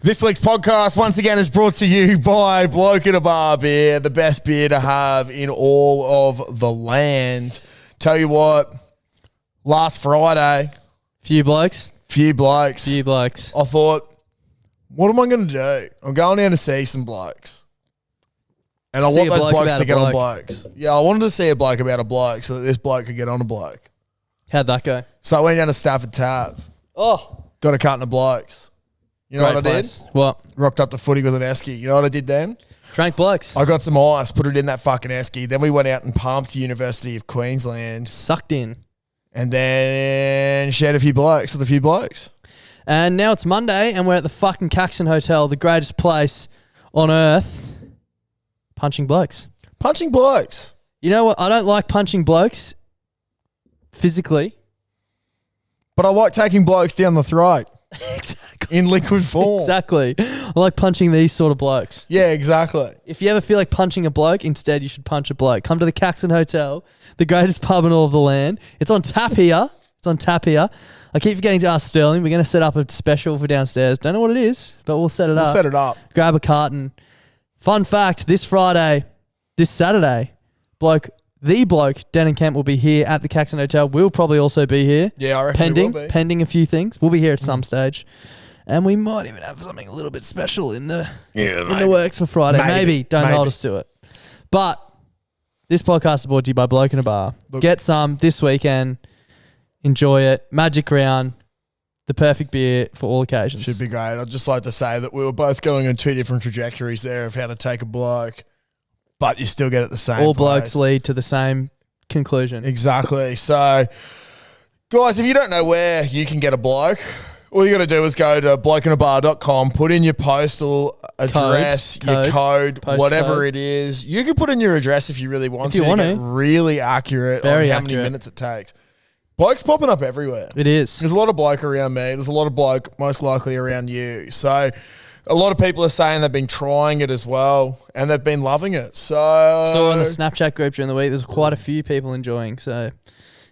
This week's podcast, once again, is brought to you by Bloke in a Bar Beer, the best beer to have in all of the land. Tell you what, last Friday, Few blokes. I thought, what am I going to do? I'm going down to see some blokes. And I See want a those bloke blokes about to a get on bloke. blokes. Yeah, I wanted to see a bloke about a bloke so that this bloke could get on a bloke. How'd that go? So I went down to Stafford Tap, Oh, got a carton of blokes. You know great what I place. did? What? Rocked up to footy with an esky. You know what I did then? Drank blokes. I got some ice, put it in that fucking esky. Then we went out and pumped University of Queensland. Sucked in. And then shared a few blokes with a few blokes. And now it's Monday and we're at the fucking Caxton Hotel, the greatest place on earth. Punching blokes. Punching blokes. You know what? I don't like punching blokes physically. But I like taking blokes down the throat. Exactly. In liquid form. Exactly. I like punching these sort of blokes. Yeah, exactly. If you ever feel like punching a bloke, instead you should punch a bloke. Come to the Caxton Hotel, the greatest pub in all of the land. It's on tap here. I keep forgetting to ask Sterling. We're going to set up a special for downstairs. Don't know what it is, but we'll set it up. We'll set it up. Grab a carton. Fun fact, this Saturday, the bloke, Den and Kemp, will be here at the Caxton Hotel. We'll probably also be here. Yeah, I reckon we will be. Pending a few things. We'll be here at some stage. And we might even have something a little bit special in the works for Friday. Maybe. Don't hold us to it. But this podcast is brought to you by Bloke in a Bar. Get some this weekend. Enjoy it. Magic round. The perfect beer for all occasions. Should be great. I'd just like to say that we were both going on two different trajectories there of how to take a bloke, but you still get it the same All place. blokes lead to the same conclusion. Exactly. So, guys, if you don't know where you can get a bloke, all you got to do is go to blokeinabar.com, put in your postal address, your code, whatever it is. You can put in your address if you really want to. Get really accurate on how many minutes it takes. Bloke's popping up everywhere. It is. There's a lot of bloke around me. There's a lot of bloke most likely around you. So a lot of people are saying they've been trying it as well and they've been loving it. So saw in the Snapchat group during the week, there's quite a few people enjoying. So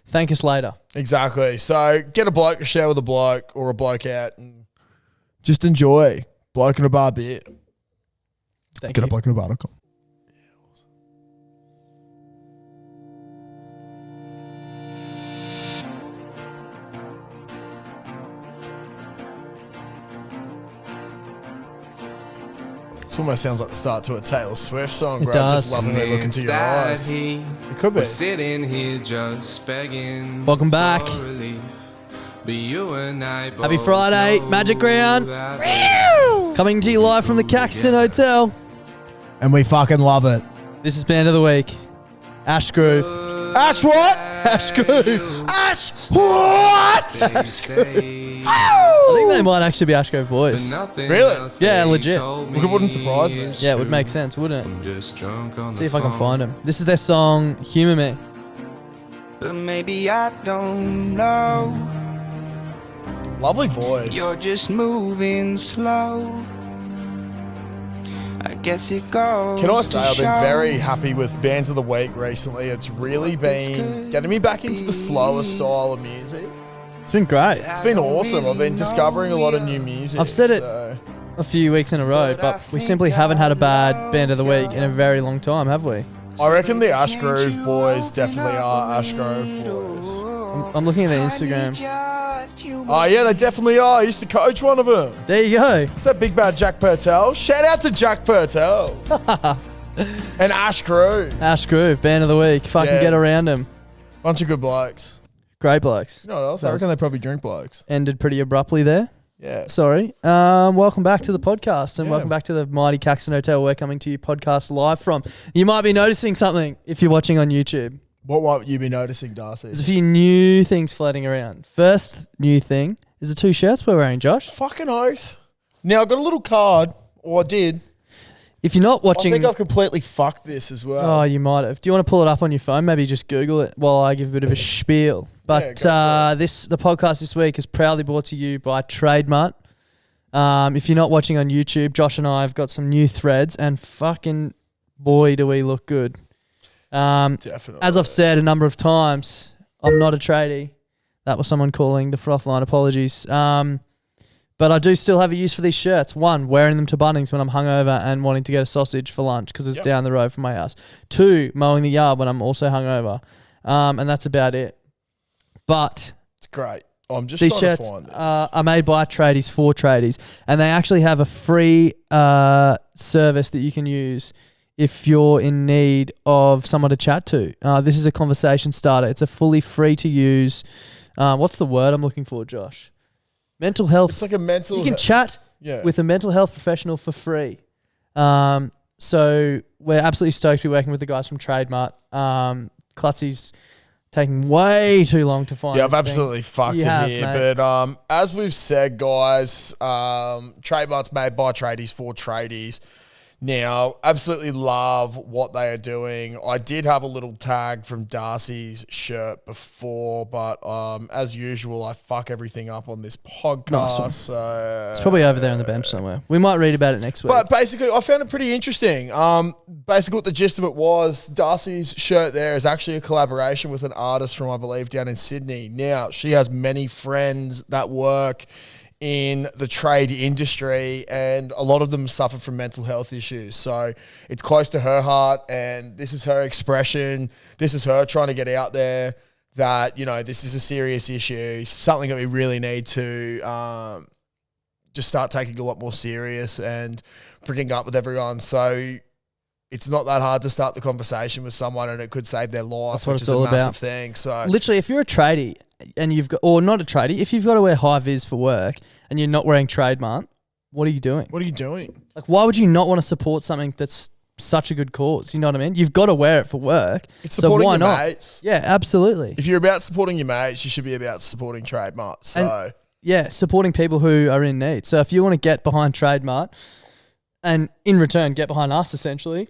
thank us later. Exactly. So get a bloke to share with a bloke or a bloke out and just enjoy Bloke in a Bar beer. Get a blokeinabar.com. This almost sounds like the start to a Taylor Swift song, bro. Just loving me look into your eyes. It could be. Sitting here just begging. Welcome back. Happy Friday, Magic Round. Coming to you live from the Caxton Hotel. And we fucking love it. This is Band of the Week. Ash Groove. Ash what? Ash Groove. Ash what? Ash Groove. I think they might actually be Ash Grove boys. Really? Yeah, legit. Look, it wouldn't surprise me. Yeah, it would make sense, wouldn't it? See if I can find them. This is their song, Humour Me. But maybe I don't know. Lovely voice. You're just moving slow. I guess it goes. Can I say to I've been show. very happy with Bands of the Week recently. It's really been getting me back into the slower style of music. It's been great. It's been awesome. I've been discovering a lot of new music. I've said it a few weeks in a row, but we simply haven't had a bad Band of the Week in a very long time, have we? I reckon the Ash Grove boys definitely are Ash Grove boys. I'm looking at their Instagram. Oh, yeah, they definitely are. I used to coach one of them. There you go. Is that big bad Jack Purtell? Shout out to Jack Purtell. And Ash Grove. Ash Groove, Band of the Week. Fucking Yeah. get around them. Bunch of good blokes. Great blokes. You know what else? I reckon they probably drink blokes. Ended pretty abruptly there. Yeah. Sorry. Welcome back to the podcast and Yeah. welcome back to the mighty Caxton Hotel. We're coming to you podcast live from. You might be noticing something if you're watching on YouTube. What might you be noticing, Darcy? There's a few new things floating around. First new thing is the two shirts we're wearing, Josh. Fucking oath. Now, I got a little card, or I did. If you're not watching... I think I've completely fucked this as well. Oh, you might have. Do you want to pull it up on your phone? Maybe just Google it while I give a bit of a spiel. But the podcast this week is proudly brought to you by Trademart. If you're not watching on YouTube, Josh and I have got some new threads and fucking boy do we look good. Definitely. As I've said a number of times, I'm not a tradie. That was someone calling the froth line. Apologies. But I do still have a use for these shirts. 1, wearing them to Bunnings when I'm hungover and wanting to get a sausage for lunch because it's down the road from my house. 2, mowing the yard when I'm also hungover. And that's about it. But it's great. I'm just these trying shirts to find this. are made by tradies for tradies. And they actually have a free service that you can use if you're in need of someone to chat to. This is a conversation starter. It's a fully free to use. What's the word I'm looking for, Josh? Mental health. It's like a mental. You can chat with a mental health professional for free. So we're absolutely stoked to be working with the guys from Trademart. Clutzy's taking way too long to find. Yeah, I've absolutely fucked it here. Mate. But as we've said, guys, Trademart's made by tradies for tradies. Now, absolutely love what they are doing. I did have a little tag from Darcy's shirt before, but as usual, I fuck everything up on this podcast. Nice. So it's probably over there on the bench somewhere. We might read about it next week. But basically, I found it pretty interesting. Basically, what the gist of it was, Darcy's shirt there is actually a collaboration with an artist from, I believe, down in Sydney. Now, she has many friends that work in the trade industry, and a lot of them suffer from mental health issues. So it's close to her heart, and this is her expression. This is her trying to get out there that, you know, this is a serious issue, something that we really need to just start taking a lot more serious and bringing up with everyone. So it's not that hard to start the conversation with someone, and it could save their life, That's what which it's is a all massive about. thing. So literally, if you're a tradie and you've got, or not a tradie, if you've got to wear high vis for work and you're not wearing Trademart, what are you doing? what are you doing? Like, why would you not want to support something that's such a good cause? You know what I mean? You've got to wear it for work. It's supporting so why your not? mates. Yeah, absolutely. If you're about supporting your mates, you should be about supporting Trademart. So Yeah, supporting people who are in need. So if you want to get behind Trademart and in return get behind us, essentially,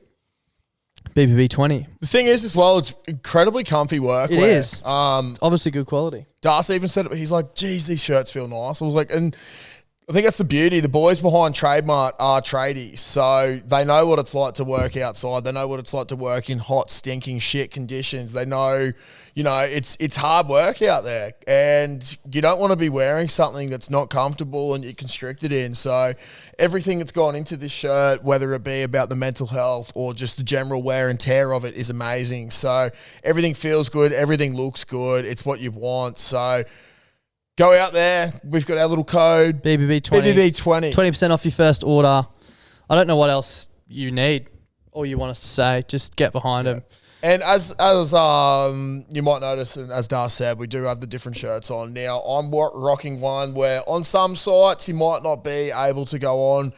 BBB 20. the thing is, as well, it's incredibly comfy workwear. It is. Obviously good quality. Darcy even said it. He's like, geez, these shirts feel nice. I was like, and I think that's the beauty. The boys behind Trademart are tradies, so they know what it's like to work outside. They know what it's like to work in hot, stinking shit conditions. They know, you know, it's hard work out there, and you don't want to be wearing something that's not comfortable and you're constricted in. So everything that's gone into this shirt, whether it be about the mental health or just the general wear and tear of it, is amazing. So everything feels good. Everything looks good. It's what you want. So go out there. We've got our little code. BBB 20. BBB 20. 20% off your first order. I don't know what else you need or you want us to say. Just get behind them. And as you might notice, and as Dar said, we do have the different shirts on. Now, I'm rocking one where on some sites you might not be able to go on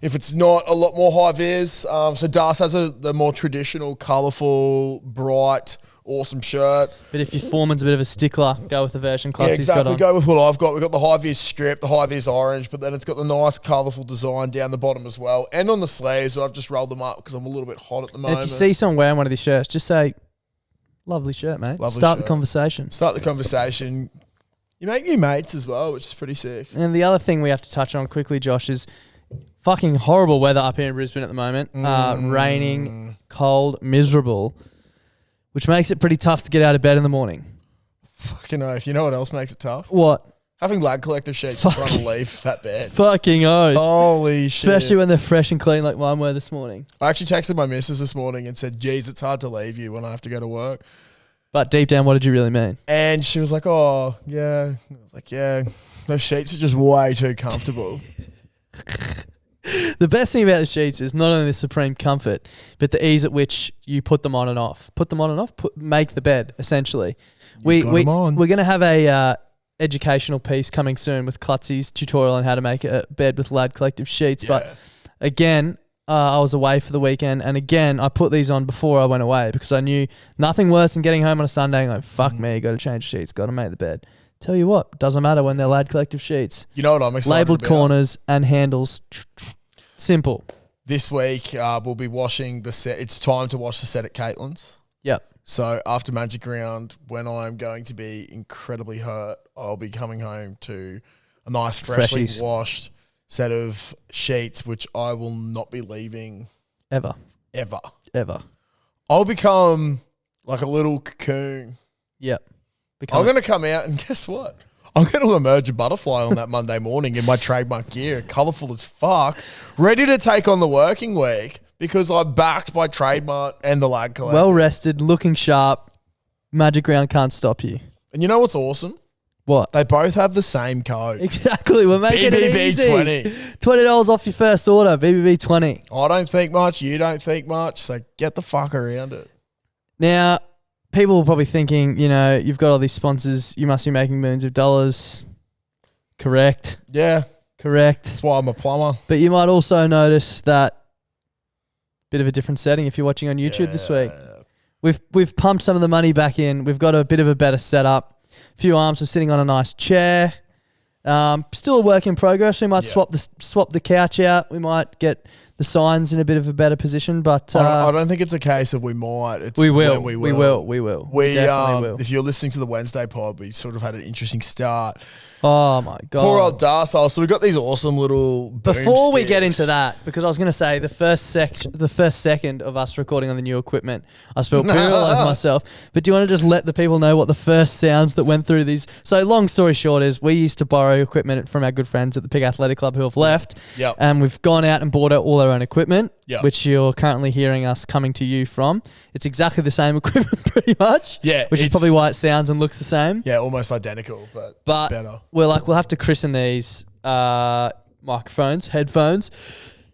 if it's not a lot more high vis. So Das has the more traditional, colourful, bright, awesome shirt. But if your foreman's a bit of a stickler, go with the version Clutzy's Yeah, exactly. got on. Go with what I've got. We've got the high vis strip, the high vis orange, but then it's got the nice colourful design down the bottom as well, and on the sleeves. So I've just rolled them up because I'm a little bit hot at the And moment. if you see someone wearing one of these shirts, just say, lovely shirt, mate. Lovely Start shirt. the conversation. Start the conversation. You make new mates as well, which is pretty sick. And the other thing we have to touch on quickly, Josh, is fucking horrible weather up here in Brisbane at the moment. Raining, cold, miserable, which makes it pretty tough to get out of bed in the morning. Fucking oath. You know what else makes it tough? What? Having lad collector sheets in front of leave that bed. Fucking oath. Holy shit. Especially when they're fresh and clean like mine were this morning. I actually texted my missus this morning and said, geez, it's hard to leave you when I have to go to work. But deep down, what did you really mean? And she was like, oh, yeah. I was like, yeah, those sheets are just way too comfortable. The best thing about the sheets is not only the supreme comfort, but the ease at which you put them on and off. Put them on and off, make the bed, essentially. We're going to have a educational piece coming soon with Clutzy's tutorial on how to make a bed with Lad Collective sheets. Yeah. But again, I was away for the weekend, and again, I put these on before I went away because I knew nothing worse than getting home on a Sunday and going, fuck me, got to change sheets, got to make the bed. Tell you what, doesn't matter when they're Lad Collective sheets. You know what I'm excited Labelled about? corners and handles. Simple. This week, we'll be washing the set. It's time to wash the set at Caitlin's. Yep. So after Magic Round, when I'm going to be incredibly hurt, I'll be coming home to a nice, freshly Freshies. washed set of sheets, which I will not be leaving Ever. ever. I'll become like a little cocoon. Yep. I'm going to come out and guess what? I'm going to emerge a butterfly on that Monday morning in my trademark gear, colourful as fuck, ready to take on the working week because I'm backed by Trademart and the Lag Collective. Well rested, looking sharp. Magic Round can't stop you. And you know what's awesome? What? They both have the same code. Exactly. We're making it easy. BBB20. $20 off your first order. BBB20. I don't think much. You don't think much. So get the fuck around it. Now, people are probably thinking, you've got all these sponsors. You must be making millions of dollars. Correct. Yeah. Correct. That's why I'm a plumber. But you might also notice that bit of a different setting if you're watching on YouTube this week. We've pumped some of the money back in. We've got a bit of a better setup. A few arms are sitting on a nice chair. Still a work in progress. We might swap the couch out. We might get the signs in a bit of a better position. But I don't think it's a case of we might. It's we will. when we We will. We definitely will. If you're listening to the Wednesday pod, we sort of had an interesting start. Oh my God. Poor old Darsal. So we've got these awesome little Before we get boomsticks. into that, because I was going to say the first second of us recording on the new equipment, I spelled beer all over myself. But do you want to just let the people know what the first sounds that went through these? So long story short is we used to borrow equipment from our good friends at the Pig Athletic Club who have left. Yep. And we've gone out and bought all our own equipment, Yep. which you're currently hearing us coming to you from. It's exactly the same equipment pretty much. Yeah, Which is probably why it sounds and looks the same. Yeah, almost identical, but better. We're like, we'll have to christen these microphones, headphones.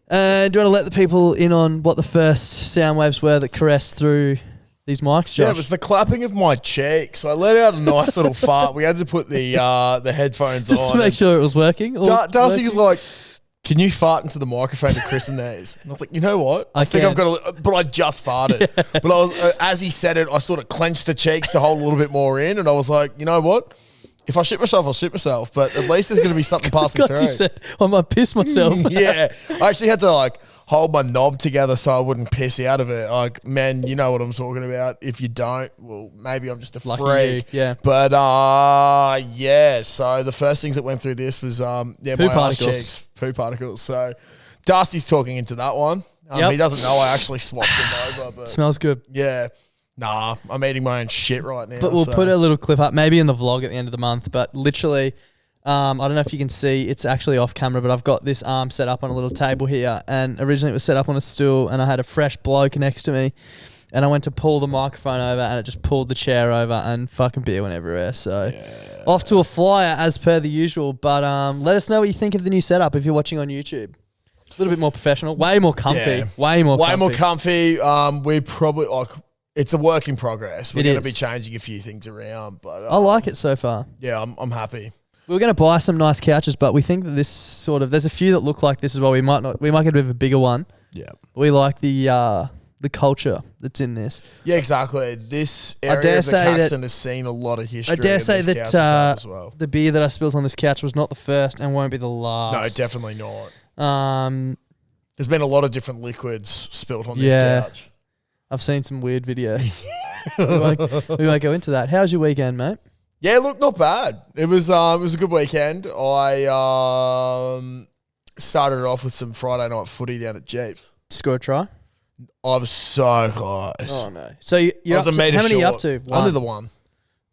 And do you want to let the people in on what the first sound waves were that caressed through these mics, Josh? Yeah, it was the clapping of my cheeks. I let out a nice little fart. We had to put the headphones Just on. to make sure it was working. Darcy was like, can you fart into the microphone to christen these? And I was like, you know what? I think I've got to, but I just farted. Yeah. But I was, as he said it, I sort of clenched the cheeks to hold a little bit more in. And I was like, you know what? If I shit myself, I'll shit myself. But at least there's going to be something passing through. You said, I might piss myself. Yeah. I actually had to hold my knob together so I wouldn't piss out of it. Like, man, you know what I'm talking about. If you don't, well, maybe I'm just a Lucky freak. you, yeah. But, yeah. So the first things that went through this was, poo my ass particles. cheeks, poo particles. So Darcy's talking into that one. Yep. He doesn't know I actually swapped them over. But Smells good. yeah. Nah, I'm eating my own shit right now. But we'll put a little clip up, maybe in the vlog at the end of the month. But literally, I don't know if you can see, it's actually off camera, but I've got this arm set up on a little table here. And originally it was set up on a stool and I had a fresh bloke next to me. And I went to pull the microphone over and it just pulled the chair over and fucking beer went everywhere. So off to a flyer as per the usual. But let us know what you think of the new setup if you're watching on YouTube. A little bit more professional, way more comfy. Yeah. Way more comfy. We probably it's a work in progress. We're It going to is. be changing a few things around, but I like it so far. yeah, I'm happy. We were going to buy some nice couches, but we think that this there's a few that look like this as well. We might get a bit of a bigger one. Yeah, We like the culture that's in this. yeah, exactly. This area dare of the say that- Caxton has seen a lot of history. I dare and say these that couches have as well. the beer that I spilled on this couch was not the first and won't be the last. No, definitely not. There's been a lot of different liquids spilt on this couch. I've seen some weird videos. we won't go into that. How's your weekend, mate? Yeah, look, not bad. It was a good weekend. I started it off with some Friday night footy down at Jeeps. Score a try? I was so close. Oh, no. So you're I was up a to, metre how many are you short. up to? Only One. the one.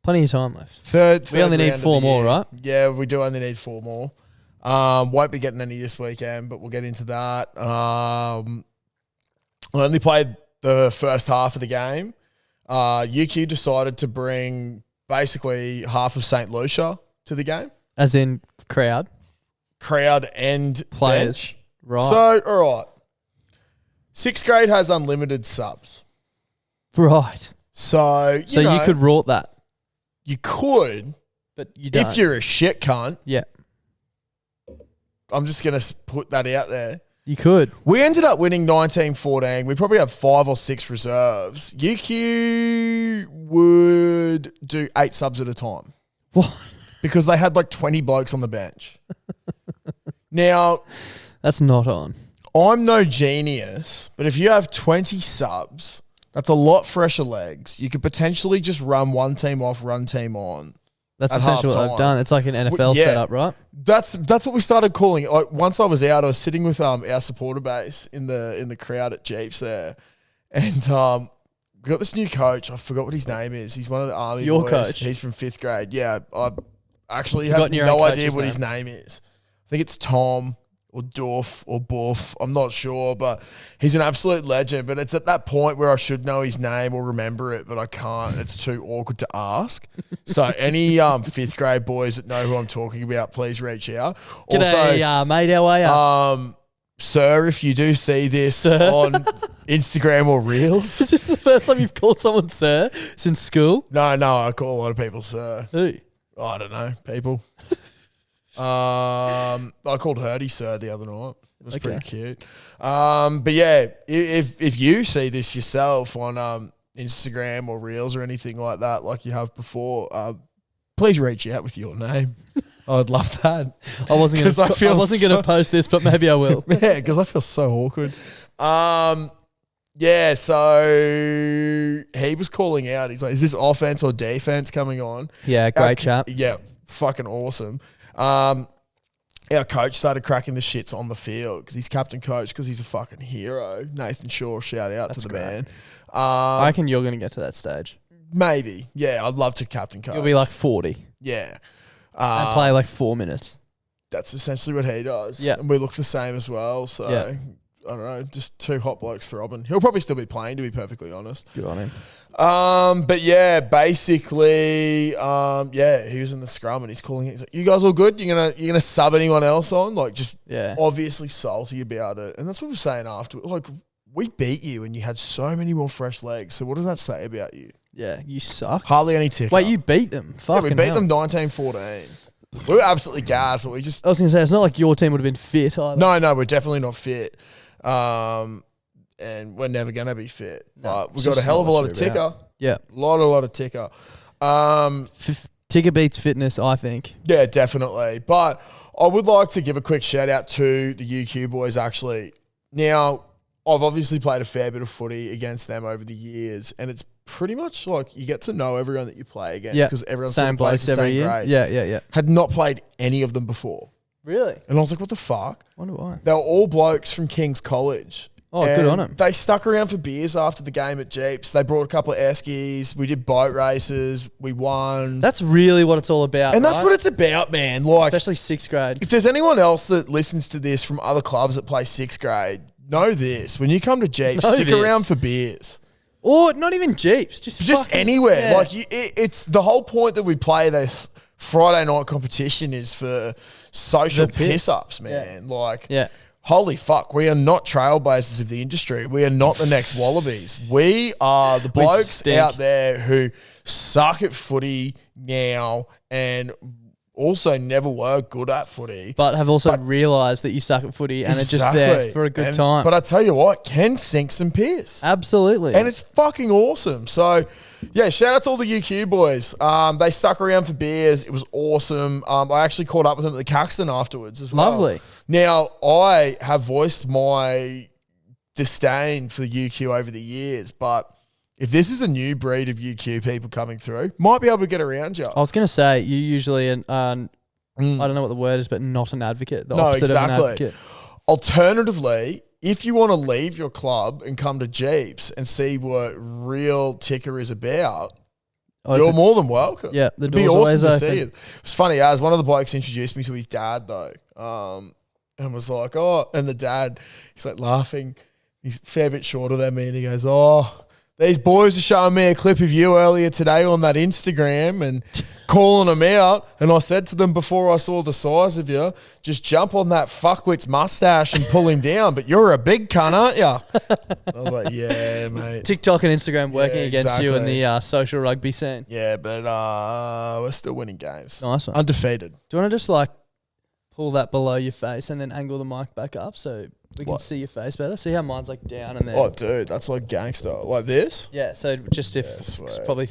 Plenty of time left. Third We only need round of 4 the more, year. right? Yeah, we do only need 4 more. Won't be getting any this weekend, but we'll get into that. I only played the first half of the game. UQ decided to bring basically half of St. Lucia to the game. As in crowd And players. bench. Right. So, all right. 6th grade has unlimited subs. right. So, So know, you could rort that, You could, but you don't. if you're a shit cunt. Yeah. I'm just going to put that out there. You could. We ended up winning 19-14. We probably have 5 or 6 reserves. UQ would do 8 subs at a time. What? Because they had like 20 blokes on the bench. Now, That's not on. I'm no genius, but if you have 20 subs, that's a lot fresher legs. You could potentially just run one team off, run team on. That's At essentially what half-time. I've done. It's like an NFL Yeah. setup, right? That's what we started calling it. Like, once I was out, I was sitting with our supporter base in the crowd at Jeeps there, and we got this new coach. I forgot what his name is. He's one of the army Your boys. coach? He's from 5th grade. Yeah, I actually have no idea what his name is. I think it's Tom or Dorf or Buff. I'm not sure, but he's an absolute legend. But it's at that point where I should know his name or remember it, but I can't. It's too awkward to ask. So any 5th grade boys that know who I'm talking about, please reach out. G'day, mate. How are you? Sir, if you do see this on Instagram or Reels. Is this the first time you've called someone sir since school? No, I call a lot of people sir. Who? I don't know, people. I called Hurdy sir the other night. It was pretty cute. But yeah, if you see this yourself on Instagram or Reels or anything like that, like you have before, please reach out with your name. I'd love that. I wasn't going to post this, but maybe I will. Yeah, because I feel so awkward. Yeah, so he was calling out. He's like, is this offense or defense coming on? Yeah, great chap. Yeah, fucking awesome. Our coach started cracking the shits on the field because he's captain coach because he's a fucking hero. Nathan Shaw, shout out to the man. I reckon you're going to get to that stage. Maybe. Yeah, I'd love to captain coach. You'll be like 40. Yeah. And play like 4 minutes. That's essentially what he does. Yeah. And we look the same as well. So, I don't know, just 2 hot blokes throbbing. He'll probably still be playing, to be perfectly honest. Good on him. But yeah, basically, he was in the scrum and he's calling it. He's like, you guys all good? You're gonna sub anyone else on? Like, just obviously salty about it. And that's what we're saying after. Like, we beat you and you had so many more fresh legs. So what does that say about you? Yeah, you suck. Hardly any ticker. Wait, you beat them? Fucking we beat them 19-14. We were absolutely gassed, but we just... I was going to say, it's not like your team would have been fit either. No, we're definitely not fit. And we're never going to be fit. But we've got a hell of a lot of ticker. Yeah. A lot of ticker. Ticker beats fitness, I think. Yeah, definitely. But I would like to give a quick shout out to the UQ boys, actually. Now, I've obviously played a fair bit of footy against them over the years, and it's pretty much like you get to know everyone that you play against because everyone sort of plays the same grades. Yeah. Had not played any of them before. Really? And I was like, what the fuck? Wonder why. They were all blokes from King's College. Oh, good on them. They stuck around for beers after the game at Jeeps. They brought a couple of air skis. We did boat races. We won. That's really what it's all about, and that's what it's about, man. Like, especially 6th grade. If there's anyone else that listens to this from other clubs that play 6th grade, know this. When you come to Jeeps, stick around for beers. Or not even Jeeps, just anywhere. Yeah. Like it's the whole point that we play this Friday night competition is for social piss ups, man. Yeah. Like, holy fuck, we are not trailblazers of the industry. We are not the next Wallabies. We are the blokes out there who suck at footy now and also never were good at footy. But have also realised that you suck at footy and are just there for a good time. But I tell you what, can sink some piss. Absolutely. And it's fucking awesome. So, yeah, shout out to all the UQ boys. They stuck around for beers. It was awesome. I actually caught up with them at the Caxton afterwards as well. Lovely. Now, I have voiced my disdain for the UQ over the years, but... if this is a new breed of UQ people coming through, might be able to get around you. I was going to say, you usually, I don't know what the word is, but not an advocate. The opposite of an advocate. Alternatively, if you want to leave your club and come to Jeeps and see what real ticker is about, you're more than welcome. Yeah, the door's It'd be awesome to see it. It's funny as one of the blokes introduced me to his dad though, and was like, "Oh," and the dad, he's like laughing. He's a fair bit shorter than me, and he goes, "Oh, these boys are showing me a clip of you earlier today on that Instagram and calling them out." And I said to them before I saw the size of you, just jump on that fuckwit's mustache and pull him down. But you're a big cunt, aren't you? I was like, yeah, mate. TikTok and Instagram working against you in the social rugby scene. Yeah, but we're still winning games. Nice one. Undefeated. Do you want to just like pull that below your face and then angle the mic back up so we can see your face better? See how mine's like down and then... Oh, dude, that's like gangster. Like this? Yeah, so just probably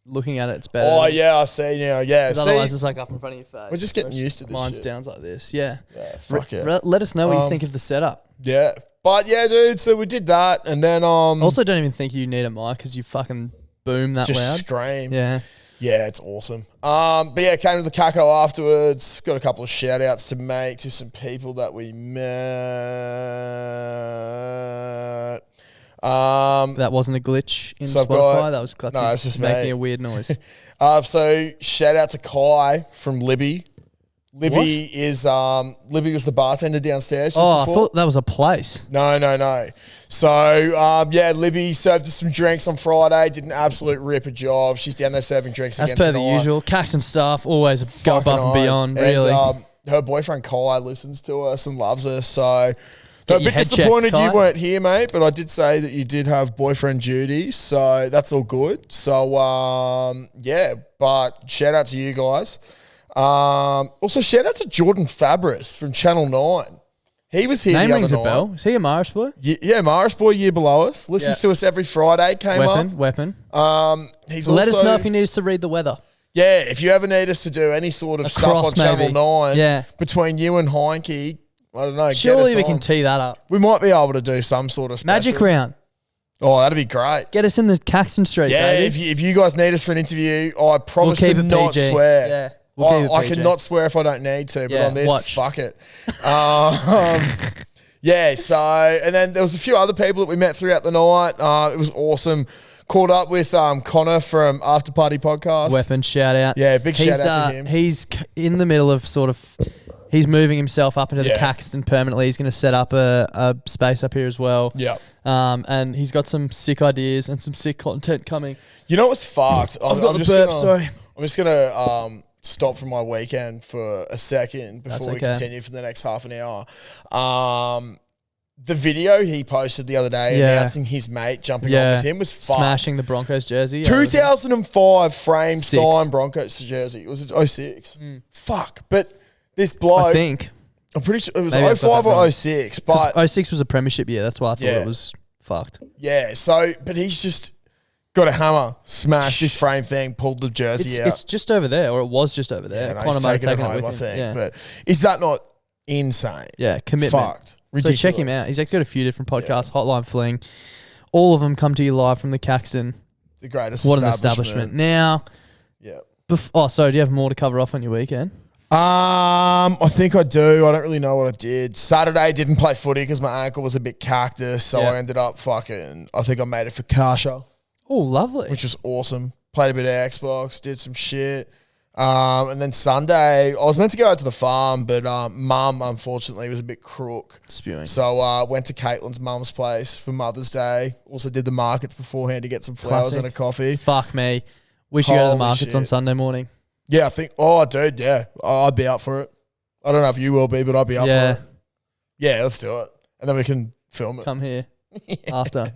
looking at it, it's better. Oh, yeah, I see now. Yeah, otherwise it's like up in front of your face. We're just getting used to this Mine's shit. down like this. Yeah. Yeah, fuck it. Let us know what you think of the setup. Yeah. But yeah, dude, so we did that and then... also don't even think you need a mic because you fucking boom that just loud. Just scream. Yeah. Yeah, it's awesome. But yeah, came to the Caco afterwards. Got a couple of shout outs to make to some people that we met. That wasn't a glitch in So I've Spotify. got- That was Clutzy No, it's just making me. a weird noise. So shout out to Kai from Libby. Libby is Libby was the bartender downstairs. Just I before. thought that was a place. No. So Libby served us some drinks on Friday. Did an absolute ripper job. She's down there serving drinks. As again per the tonight. usual. Caxton staff always go Fucking above and beyond, oath. really. And, her boyfriend Kai listens to us and loves us. So Get a your bit head checked, disappointed Kai. you weren't here, mate. But I did say that you did have boyfriend duties, so that's all good. So but shout out to you guys. Also shout out to Jordan Fabris from Channel 9. He was here Name the other rings a night. bell. Is he a Morris boy? Yeah, Morris boy, year below us. Listens to us every Friday. Came Weapon. up. He's Let also, us know if you need us to read the weather. Yeah, if you ever need us to do any sort of stuff on cross, Channel maybe. 9 Yeah. between you and Heineke, I don't know. Surely we get us can on. tee that up. We might be able to do some sort of special. Magic round. Oh, that'd be great. Get us in the Caxton Street, Yeah, baby. if you guys need us for an interview, I promise keep to it not PG. swear. Yeah, we'll keep it I PG. cannot swear if I don't need to, but Yeah, on this, watch. fuck it. Yeah, so, and then there was a few other people that we met throughout the night. It was awesome. Caught up with Connor from After Party Podcast. Weapon, shout out. Yeah, big shout out to him. He's in the middle of he's moving himself up into the Yeah. Caxton permanently. He's going to set up a space up here as well. Yeah. And he's got some sick ideas and some sick content coming. You know what's fucked? I've got the burp, sorry. I'm just going to stop from my weekend for a second before That's we okay. continue for the next half an hour. The video he posted the other day Yeah. announcing his mate jumping on with him was fucked. Smashing the Broncos jersey. 2005 framed Six. signed Broncos jersey. It was 06. Fuck. But this bloke, I think. I'm pretty sure it was Maybe I've got 05 that or wrong. 06. But 06 was a premiership year. That's why I thought Yeah. it was fucked. yeah, so, but he's just got a hammer, smashed this frame thing, pulled the jersey out. It's just over there, or it was just over there. and Connor he's might have taken it taken home, I with him. think. Yeah. But is that not insane? Yeah, commitment. Fucked. Ridiculous. So check him out. He's actually got a few different podcasts, Hotline Fling. All of them come to you live from the Caxton. The greatest What an establishment. Now, Yeah. so do you have more to cover off on your weekend? I think I do. I don't really know what I did. Saturday didn't play footy because my ankle was a bit cactus, so Yeah. I ended up I think I made it for Kasha, Oh, lovely. which was awesome. Played a bit of Xbox, did some shit. And then Sunday, I was meant to go out to the farm, but mum, unfortunately, was a bit crook. Spewing. So went to Caitlin's mum's place for Mother's Day. Also did the markets beforehand to get some flowers Classic. and a coffee. Fuck me. We should go to the Holy markets on shit. Sunday morning. Yeah, I think. Oh, dude, yeah, I'd be up for it. I don't know if you will be, but I'd be up Yeah. for it. Yeah, let's do it, and then we can film it. Come here after.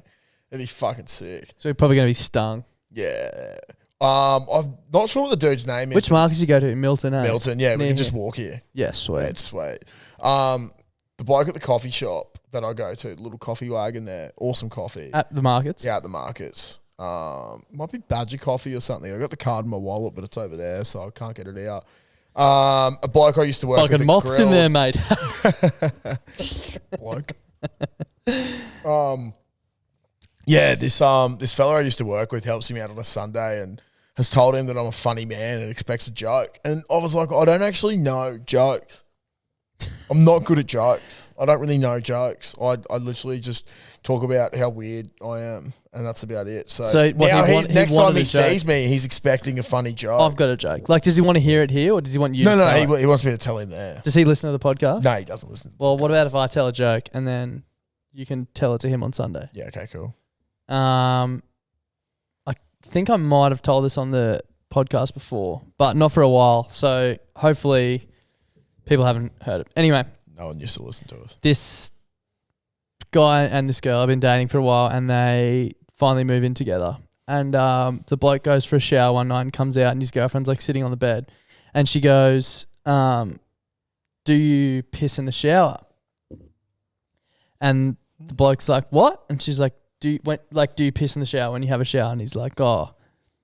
It'd be fucking sick. So we're probably going to be stung. Yeah. I'm not sure what the dude's name is. Which markets you go to? Milton, eh? Milton. Yeah, we Near can just here. walk here. Yeah, Yeah, sweet. it's sweet. The bloke at the coffee shop that I go to, the little coffee wagon there, awesome coffee. At the markets? Yeah, at the markets. Might be Badger Coffee or something. I got the card in my wallet, but it's over there, so I can't get it out. A bloke I used to work with. Fucking at moths in Grill- there, mate. bloke. Yeah, this fella I used to work with helps him out on a Sunday and has told him that I'm a funny man and expects a joke. And I was like, I don't actually know jokes. I'm not good at jokes. I don't really know jokes. I literally just talk about how weird I am, and that's about it. So what, now he next wanted time he a joke. sees me, he's expecting a funny joke. I've got a joke. Like, does he want to hear it here, or does he want you no, to no, tell it? he wants me to tell him there. Does he listen to the podcast? No, he doesn't listen. Well, what about if I tell a joke and then you can tell it to him on Sunday? Yeah, okay, cool. I think I might have told this on the podcast before, but not for a while. So hopefully people haven't heard it. Anyway, No one used to listen to us. this guy and this girl have been dating for a while, and they finally move in together. And the bloke goes for a shower one night and comes out, and his girlfriend's like sitting on the bed, and she goes, "Do you piss in the shower?" And the bloke's like, "What?" And she's like, "Do you piss in the shower when you have a shower?" And he's like, "Oh,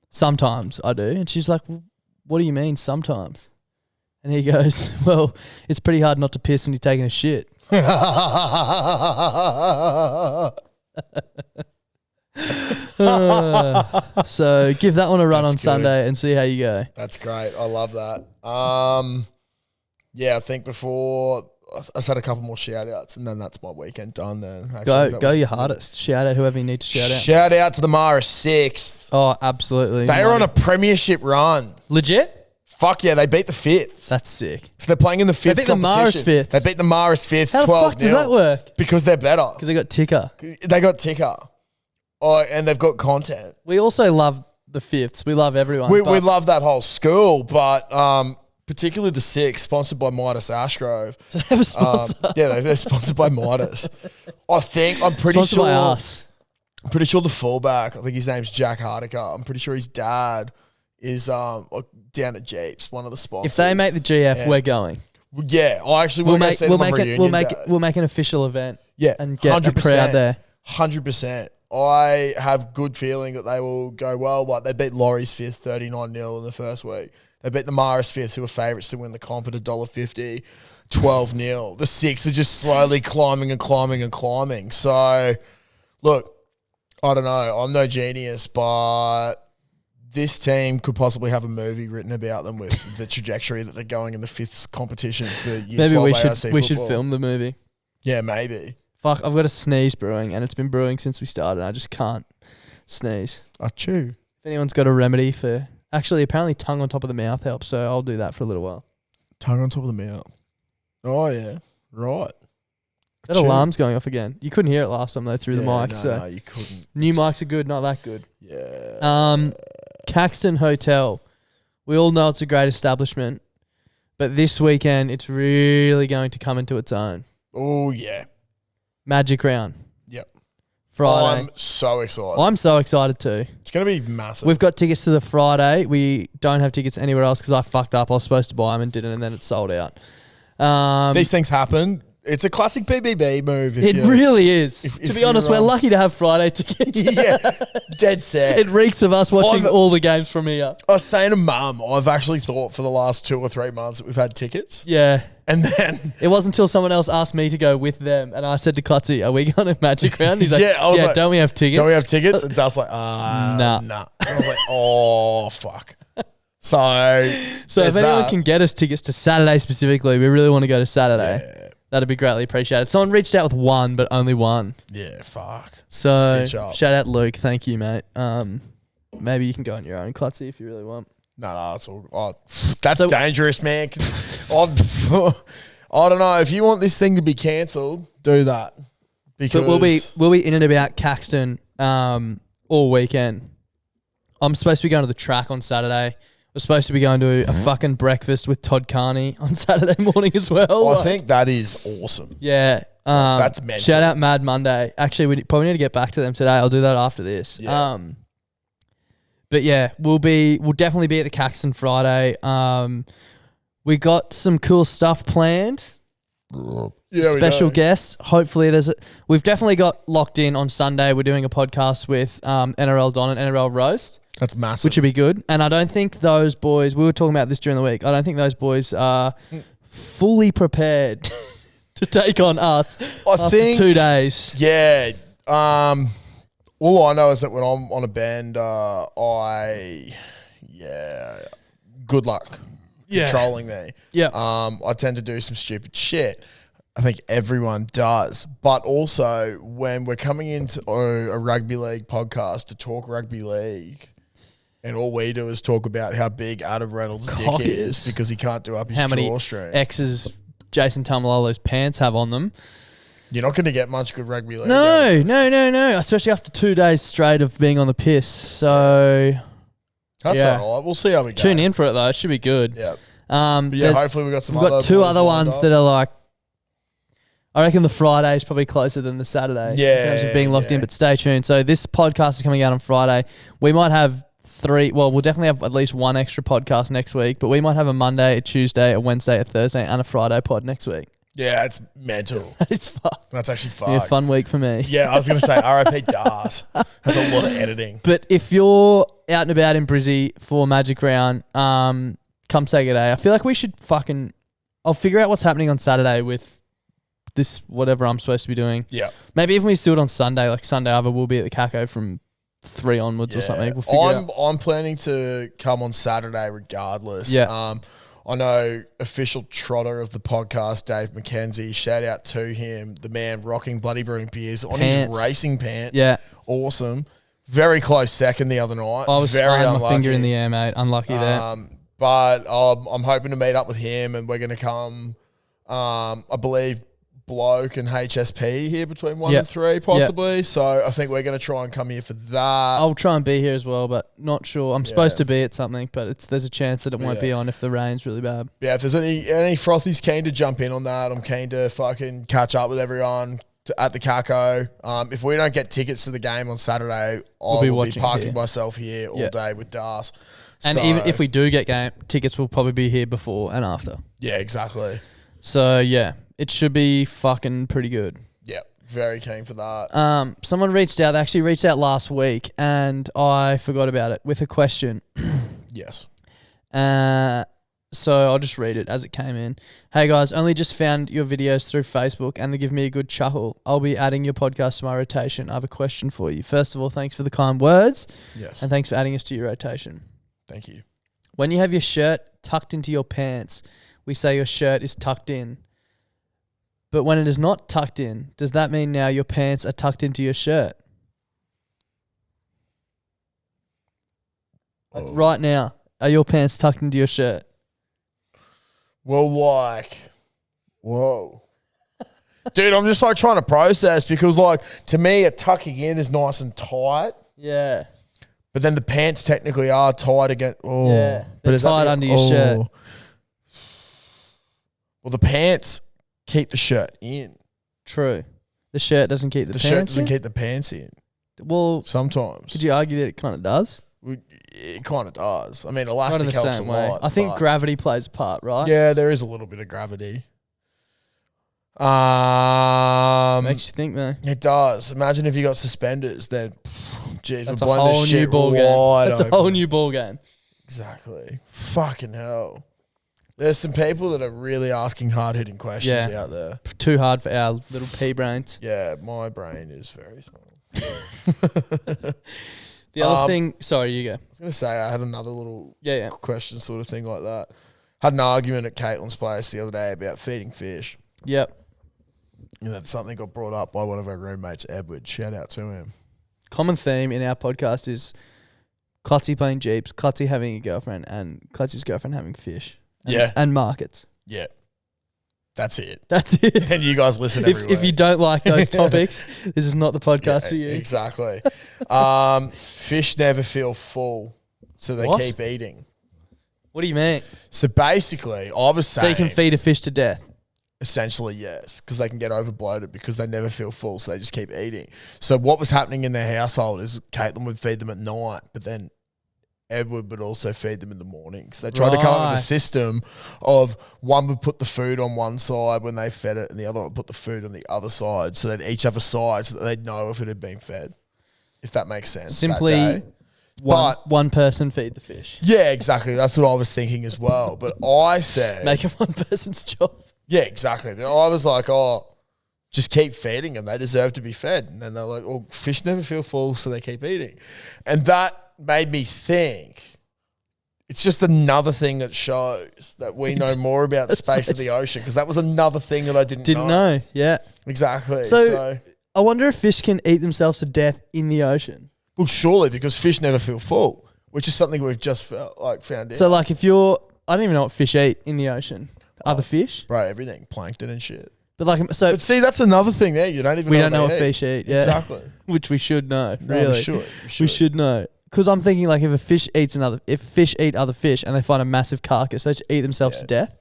sometimes I do." And she's like, "What do you mean sometimes?" And he goes, "Well, it's pretty hard not to piss when you're taking a shit." So give that one a run That's on good. Sunday and see how you go. That's great. I love that. Yeah, I think before just had a couple more shout outs and then that's my weekend done then. Go your hardest. Shout out whoever you need to shout out. Shout out to the Mara 6th. Oh, absolutely. They are on a premiership run. Legit? Fuck yeah, they beat the 5th. That's sick. So they're playing in the 5th They beat the Maris 5th. They beat the Maris 5th. How the fuck does that work? Because they're better. Because they got ticker. They got ticker. Oh, and they've got content. We also love the 5ths. We love everyone. We love that whole school, but particularly the 6th, sponsored by Midas Ashgrove. Do they have a sponsor? Yeah, they're sponsored by Midas. I'm pretty Sponsored sure. by us. I'm pretty sure the fullback, I think his name's Jack Hardiker. I'm pretty sure his dad is down at Jeeps, one of the sponsors. If they make the GF, we're going. Yeah, I actually want to see them on reunion day. We'll make an official event. Yeah, and get 100%, a crowd there. 100%. I have good feeling that they will go well. Like they beat Laurie's 5th 39-0 in the first week. They beat the Maris 5th, who were favourites to win the comp at $1.50, 12-0. The 6 are just slowly climbing and climbing and climbing. So, look, I don't know. I'm no genius, but this team could possibly have a movie written about them with the trajectory that they're going in the 5th competition for year 12 ARC we should film the movie. Yeah, maybe. Fuck, I've got a sneeze brewing, and it's been brewing since we started. I just can't sneeze. Achoo. If anyone's got a remedy for... Actually, apparently tongue on top of the mouth helps, so I'll do that for a little while. Tongue on top of the mouth. Oh, yeah. Right. That alarm's going off again. You couldn't hear it last time, though, through the mic. No, you couldn't. New mics are good, not that good. Yeah. Caxton Hotel. We all know it's a great establishment, but this weekend it's really going to come into its own. Oh, yeah. Magic round. Yep. Friday. I'm so excited. I'm so excited too. It's going to be massive. We've got tickets to the Friday. We don't have tickets anywhere else because I fucked up. I was supposed to buy them and didn't, and then it sold out. These things happen. It's a classic BBB move. It really is. To be honest, we're lucky to have Friday tickets. Yeah, dead set. It reeks of us watching all the games from here. I was saying to Mum, I've actually thought for the last 2 or 3 months that we've had tickets. Yeah. And then... It wasn't until someone else asked me to go with them, and I said to Clutzy, are we going to Magic Round? He's like, I was like, don't we have tickets? Don't we have tickets? And Dust's like, nah. And I was like, oh, fuck. So if anyone can get us tickets to Saturday specifically, we really want to go to Saturday. Yeah. That'd be greatly appreciated. Someone reached out with one, but only one. Yeah, fuck. So shout out Luke. Thank you, mate. Maybe you can go on your own, Clutzy, if you really want. No, it's all. That's dangerous, man. I don't know. If you want this thing to be cancelled, do that. Because but we'll be in and about Caxton all weekend. I'm supposed to be going to the track on Saturday. We're supposed to be going to a fucking breakfast with Todd Carney on Saturday morning as well. I think that is awesome. Yeah. That's mental. Shout out Mad Monday. Actually, we probably need to get back to them today. I'll do that after this. Yeah. But yeah, we'll definitely be at the Caxton Friday. We got some cool stuff planned. Yeah, Special guests. Hopefully we've definitely got locked in on Sunday. We're doing a podcast with NRL Don and NRL Roast. That's massive. Which would be good. And I don't think those boys, we were talking about this during the week, I don't think those boys are fully prepared to take on us after 2 days. Yeah. All I know is that when I'm on a bend, good luck controlling me. Yeah. I tend to do some stupid shit. I think everyone does. But also, when we're coming into a rugby league podcast to talk rugby league, and all we do is talk about how big Adam Reynolds' dick is because he can't do up his drawstring. How many X's Jason Tamalolo's pants have on them. You're not going to get much good rugby league. No. Especially after 2 days straight of being on the piss. So... That's all right. We'll see how we go. Tune in for it, though. It should be good. Yeah. Hopefully we've got some We've got 2 other ones that are like... I reckon the Friday is probably closer than the Saturday in terms of being locked in, but stay tuned. So this podcast is coming out on Friday. We might have 3... Well, we'll definitely have at least 1 extra podcast next week, but we might have a Monday, a Tuesday, a Wednesday, a Thursday, and a Friday pod next week. Yeah, it's mental. That is fun. That's actually fun. Yeah, fun week for me. Yeah, I was going to say RIP Das. That's a lot of editing. But if you're out and about in Brizzy for Magic Round, come say good day. I feel like we should I'll figure out what's happening on Saturday with this, whatever I'm supposed to be doing. Yeah. Maybe even we just do it on Sunday, like Sunday either we'll be at the Caco from 3 onwards or something. We'll figure it out. I'm planning to come on Saturday regardless. Yeah. I know official trotter of the podcast, Dave McKenzie, shout out to him, the man rocking Bloody Brewing beers on his racing pants. Yeah. Awesome. Very close second the other night. I was very unlucky. my finger in the air, mate. Unlucky there. But I'm hoping to meet up with him, and we're going to come, I believe, Bloke and HSP here between 1 and 3 possibly. So I think we're going to try and come here for that. I'll try and be here as well, but not sure. I'm supposed to be at something, but there's a chance that it won't be on if the rain's really bad. Yeah, if there's any frothies keen to jump in on that, I'm keen to fucking catch up with everyone at the Caco. If we don't get tickets to the game on Saturday, I'll be parking myself here all day with Das. And even if we do get game tickets, we'll probably be here before and after. Yeah, exactly. So yeah, it should be fucking pretty good. Yeah, very keen for that. Someone reached out. They actually reached out last week, and I forgot about it with a question. Yes. So I'll just read it as it came in. Hey guys, only just found your videos through Facebook and they give me a good chuckle. I'll be adding your podcast to my rotation. I have a question for you. First of all, thanks for the kind words. Yes. And thanks for adding us to your rotation. Thank you. When you have your shirt tucked into your pants, we say your shirt is tucked in. But when it is not tucked in, does that mean now your pants are tucked into your shirt? Like right now, are your pants tucked into your shirt? Well, whoa. Dude, I'm just trying to process because to me, a tucking in is nice and tight. Yeah. But then the pants technically are tight again. Oh. Yeah. They're tight under your shirt. Well, the pants keep the shirt in. True. The shirt doesn't keep the pants in? The shirt doesn't keep the pants in. Well, sometimes. Could you argue that it kind of does? It kind of does. I mean, elastic helps a lot. I think gravity plays a part, right? Yeah, there is a little bit of gravity. Makes you think, though. It does. Imagine if you got suspenders, then, jeez, that's a whole new ball game. That's a whole new ball game. Exactly. Fucking hell. There's some people that are really asking hard-hitting questions out there. Too hard for our little pea brains. Yeah, my brain is very small. The other thing, sorry, you go. I was going to say I had another little question sort of thing like that. Had an argument at Caitlin's place the other day about feeding fish. Yep. And that's something got brought up by one of our roommates, Edward. Shout out to him. Common theme in our podcast is Clutzy playing Jeeps, Clutzy having a girlfriend, and Clutzy's girlfriend having fish. And markets. Yeah. That's it. That's it. And you guys listen every week. If you don't like those topics, this is not the podcast for you. Exactly. Fish never feel full, so they keep eating. What do you mean? So basically, I was saying... So you can feed a fish to death? Essentially, yes, because they can get overbloated because they never feel full, so they just keep eating. So what was happening in their household is Caitlin would feed them at night, but then Edward would also feed them in the morning. So they tried to come up with a system of one would put the food on one side when they fed it and the other would put the food on the other side, so they'd each have a side so that they'd know if it had been fed, if that makes sense. Simply one person feed the fish. Yeah, exactly. That's what I was thinking as well. But I said... Make it one person's job. Yeah, exactly. But I was like, just keep feeding them. They deserve to be fed. And then they're like, fish never feel full, so they keep eating. And that made me think it's just another thing that shows that we know more about the space of the ocean, because that was another thing that I didn't know. Yeah. Exactly. So I wonder if fish can eat themselves to death in the ocean. Well, surely, because fish never feel full, which is something we've just found out. So if you're... I don't even know what fish eat in the ocean. Other fish? Bro, everything. Plankton and shit. But see, that's another thing there. You don't even know. We don't know what fish eat. Yeah. Exactly. Which we should know. No, really. We should know. Because I'm thinking if fish eat other fish and they find a massive carcass, they just eat themselves to death?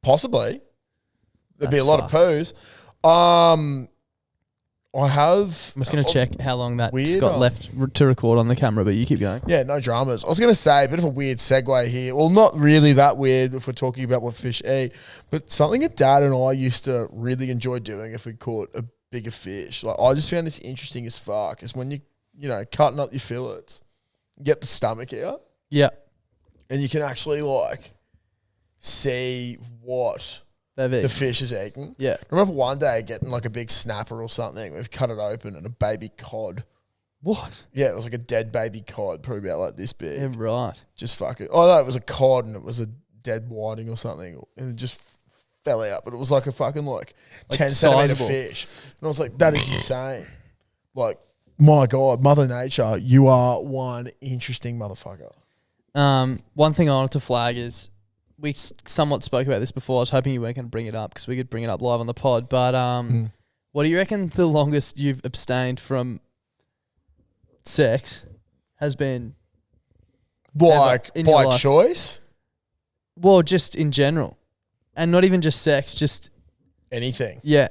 Possibly. There'd be a lot of poos. I'm just going to check how long that's got left to record on the camera, but you keep going. Yeah, no dramas. I was going to say a bit of a weird segue here. Well, not really that weird if we're talking about what fish eat, but something that Dad and I used to really enjoy doing if we caught a bigger fish. I just found this interesting as fuck, is when you cutting up your fillets, you get the stomach out. Yeah. And you can actually see what the fish is eating. Yeah. I remember one day getting a big snapper or something. We've cut it open and a baby cod. What? Yeah, it was a dead baby cod, probably about this big. Yeah, right. Just fucking... Oh, no, it was a cod and it was a dead whiting or something, and it just fell out. But it was like a fucking 10 centimeter fish, and I was like, that is insane. Like, my God, Mother Nature, you are one interesting motherfucker. One thing I wanted to flag is we somewhat spoke about this before. I was hoping you weren't going to bring it up because we could bring it up live on the pod. But what do you reckon the longest you've abstained from sex has been? Like, by choice? Well, just in general. And not even just sex, just... anything. Yeah.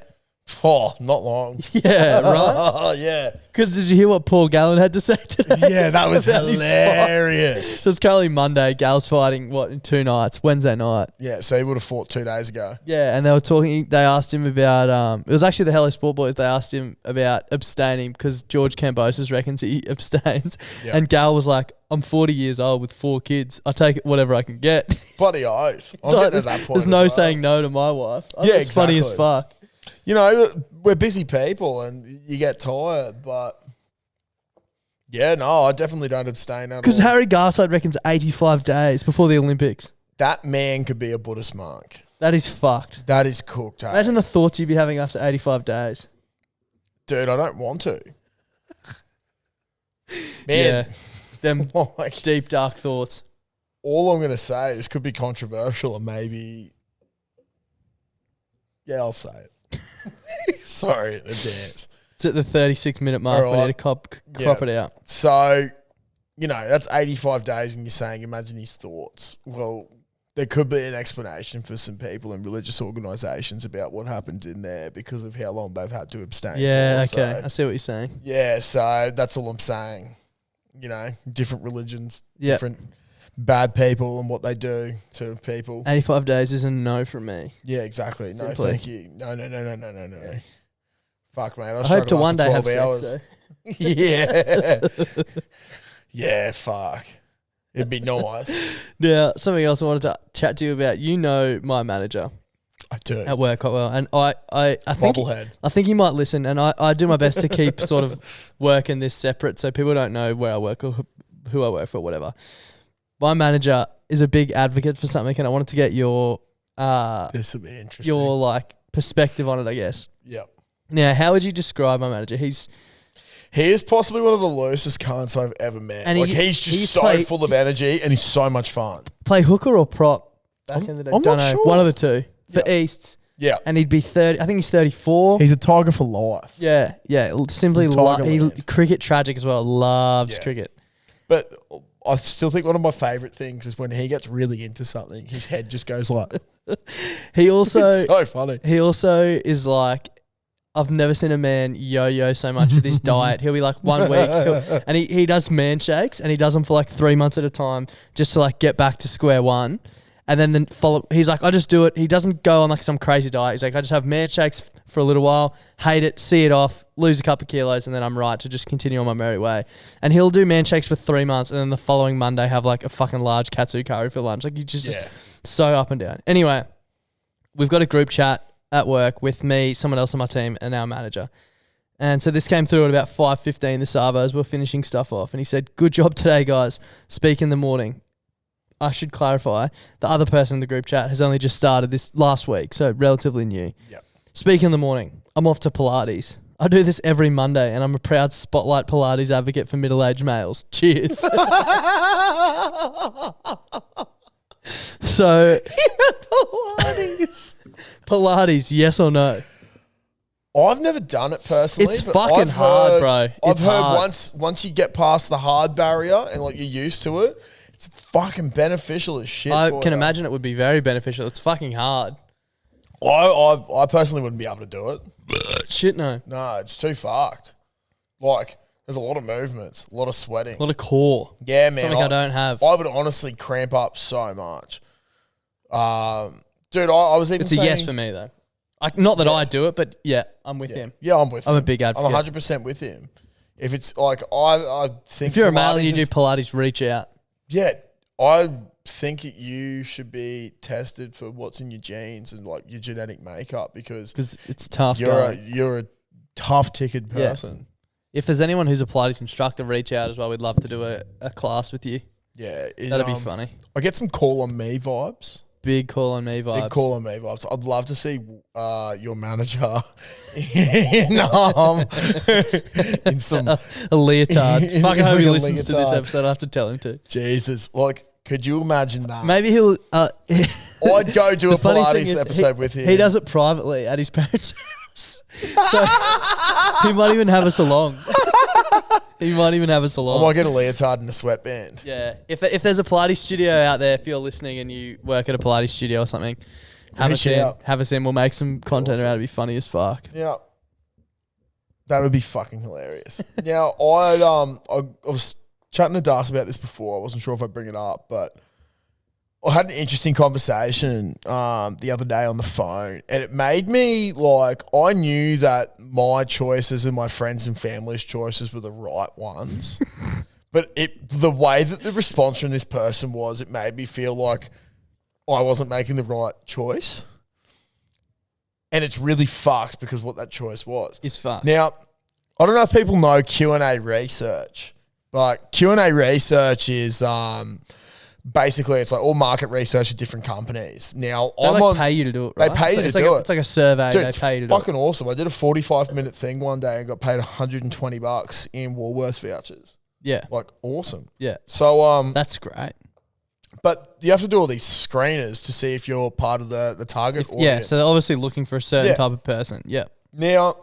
Oh, not long. Yeah, right? Yeah. Because did you hear what Paul Gallen had to say today? Yeah, that was hilarious. So it's currently Monday. Gal's fighting, in 2 nights? Wednesday night. Yeah, so he would have fought 2 days ago. Yeah, and they were talking, they asked him about, it was actually the Hello Sport Boys, they asked him about abstaining because George Kambosos reckons he abstains. Yep. And Gal was like, I'm 40 years old with 4 kids. I take whatever I can get. Bloody oath. There's no saying no to my wife. Yeah, it's funny as fuck. You know, we're busy people and you get tired, but yeah, no, I definitely don't abstain at all. Because Harry Garside reckons 85 days before the Olympics. That man could be a Buddhist monk. That is fucked. That is cooked. Hey? Imagine the thoughts you'd be having after 85 days. Dude, I don't want to. Man. Yeah, them deep, dark thoughts. All I'm going to say, this could be controversial and maybe... yeah, I'll say it. Sorry, the dance. It's at the 36-minute mark. Right. We need to crop it out. So, that's 85 days and you're saying, imagine his thoughts. Well, there could be an explanation for some people in religious organisations about what happened in there because of how long they've had to abstain. Yeah, okay. So, I see what you're saying. Yeah, so that's all I'm saying. Different religions, different bad people and what they do to people. 85 days is a no from me. Yeah, exactly. Simply. No, thank you. No. Yeah. Fuck, mate. I hope to one day have sex, though. Yeah. Yeah, fuck. It'd be nice. Now, something else I wanted to chat to you about. You know my manager. I do. At work quite well. And I think Bobblehead. I think he might listen, and I do my best to keep sort of work and this separate so people don't know where I work or who I work for, whatever. My manager is a big advocate for something, and I wanted to get your this will be interesting. Your perspective on it, I guess. Yep. Now, how would you describe my manager? He is possibly one of the loosest cunts I've ever met. And he's just so full of energy, and he's so much fun. Play hooker or prop back in the day? I'm not sure. One of the two for Easts. Yeah. And he'd be 30. I think he's 34. He's a tiger for life. Yeah. Simply cricket tragic as well. Loves cricket. But I still think one of my favourite things is when he gets really into something, his head just goes like... He also... It's so funny. He also is like... I've never seen a man yo-yo so much with his diet. He'll be like 1 week... and he does man shakes, and he does them for 3 months at a time just to get back to square one. And then follow... He's like, I just do it. He doesn't go on some crazy diet. He's like, I just have man shakes for a little while, hate it, see it off, lose a couple of kilos, and then I'm right to just continue on my merry way. And he'll do man shakes for 3 months, and then the following Monday have a fucking large katsu curry for lunch. You just so up and down. Anyway, we've got a group chat at work with me, someone else on my team, and our manager. And so this came through at about 5:15 this Arvo as we're finishing stuff off. And he said, good job today, guys. Speak in the morning. I should clarify, the other person in the group chat has only just started this last week, so relatively new. Yep. Speak in the morning. I'm off to Pilates. I do this every Monday, and I'm a proud Spotlight Pilates advocate for middle-aged males. Cheers. So, Pilates. Pilates, yes or no? I've never done it personally. It's fucking hard, bro. I've heard once you get past the hard barrier and you're used to it, it's fucking beneficial as shit. I can imagine it would be very beneficial. It's fucking hard. I personally wouldn't be able to do it. Shit, no. No, it's too fucked. There's a lot of movements, a lot of sweating. A lot of core. Yeah, man. Something I don't have. I would honestly cramp up so much. Dude, I was even saying... It's a yes for me, though. Not that I do it, but yeah, I'm with him. Yeah, I'm with him. I'm a big advocate. I'm 100% with him. If it's I think... If you're a male and you do Pilates, reach out. Yeah, I think you should be tested for what's in your genes and your genetic makeup because it's tough. You're a tough-ticketed person. Yeah. If there's anyone who's a Pilates instructor, reach out as well. We'd love to do a class with you. Yeah. That'd be funny. I get some call on me vibes. big call on me vibes. Big call on me vibes. I'd love to see your manager in some a leotard. Fucking hope he a listens to this leotard. episode. I have to tell him to. Jesus. Like, could you imagine that? Maybe he'll. I'd go do a funny thing Pilates is episode with him. He does it privately at his parents' house. So he might even have us along. He might even have us I along. might get a leotard and a sweatband. Yeah. If there's a Pilates studio out there, if you're listening and you work at a Pilates studio or something, have us Reach in. out. Have us in. We'll make some content Awesome. around it. It'd be funny as fuck. Yeah. That would be fucking hilarious. Now, I was chatting to Darcy about this before. I wasn't sure if I'd bring it up, but I had an interesting conversation the other day on the phone, and it made me like, I knew that my choices and my friends and family's choices were the right ones, but the way that the response from this person was, it made me feel like I wasn't making the right choice. And it's really fucked because what that choice was. It's fucked. Now, I don't know if people know Q&A research, but Q&A research is basically it's like all market research of different companies. Now, They pay you to do it, right? They pay you to do it. It's like a survey. Dude, they it's pay you to do it. fucking awesome. I did a 45-minute thing one day and got paid $120 in Woolworths vouchers. Yeah. Like, awesome. Yeah. So, That's great. but you have to do all these screeners to see if you're part of the target audience. Yeah, so they're obviously looking for a certain Yeah. type of person. Yeah. Now,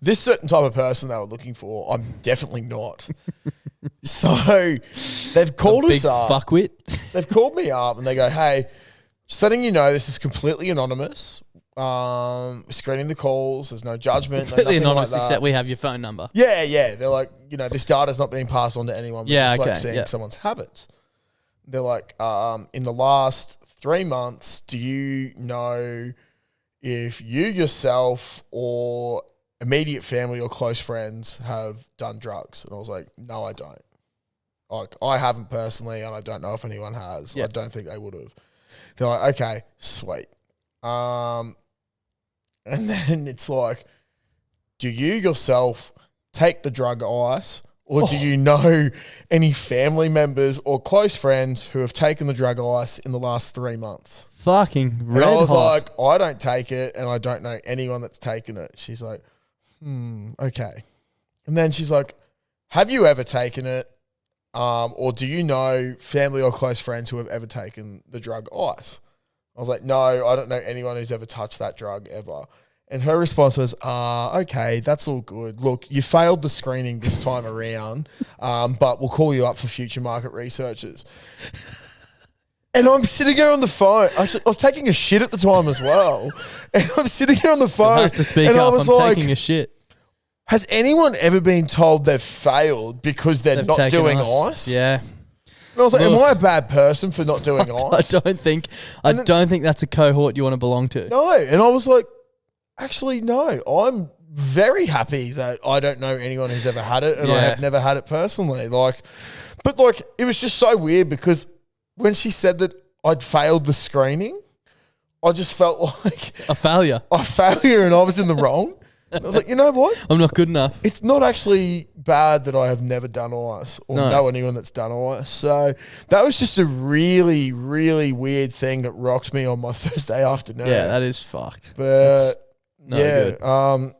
this certain type of person they were looking for, I'm definitely not. So they've called us Big up. fuckwit. They've called me up and they go, hey, just letting you know this is completely anonymous. We're screening the calls. There's no judgment. Completely no anonymous, like that. except we have your phone number. Yeah. They're like, this data's not being passed on to anyone. We're Yeah, just okay, like seeing yeah. someone's habits. They're like, in the last 3 months, do you know if you yourself or immediate family or close friends have done drugs? And I was like, no, I don't. Like, I haven't personally, and I don't know if anyone has. Yeah. I don't think they would have. They're like, okay, sweet. And then it's like, do you yourself take the drug ice, or do you know any family members or close friends who have taken the drug ice in the last 3 months? Fucking red And I was hot. like, I don't take it, and I don't know anyone that's taken it. She's like, okay. And then she's like, have you ever taken it? Or do you know family or close friends who have ever taken the drug ice? I was like, no, I don't know anyone who's ever touched that drug ever. And her response was, okay, that's all good. Look, you failed the screening this time around, but we'll call you up for future market researchers. And I'm sitting here on the phone. Actually, I was taking a shit at the time as well. And I'm sitting here on the phone. I have to speak and up. I was I'm like, taking a shit. has anyone ever been told they've failed because they're They've not taken doing ice? Yeah. And I was like, am Look, I a bad person for not doing I ice? don't think that's a cohort you want to belong to. No. And I was like, actually, no. I'm very happy that I don't know anyone who's ever had it, and I Yeah. have never had it personally. But it was just so weird because when she said that I'd failed the screening, I just felt like A failure. a failure and I was in the wrong. And I was like, you know what? I'm not good enough. It's not actually bad that I have never done ice or No. know anyone that's done ice. So that was just a really, really weird thing that rocked me on my Thursday afternoon. Yeah, that is fucked. But no yeah, good.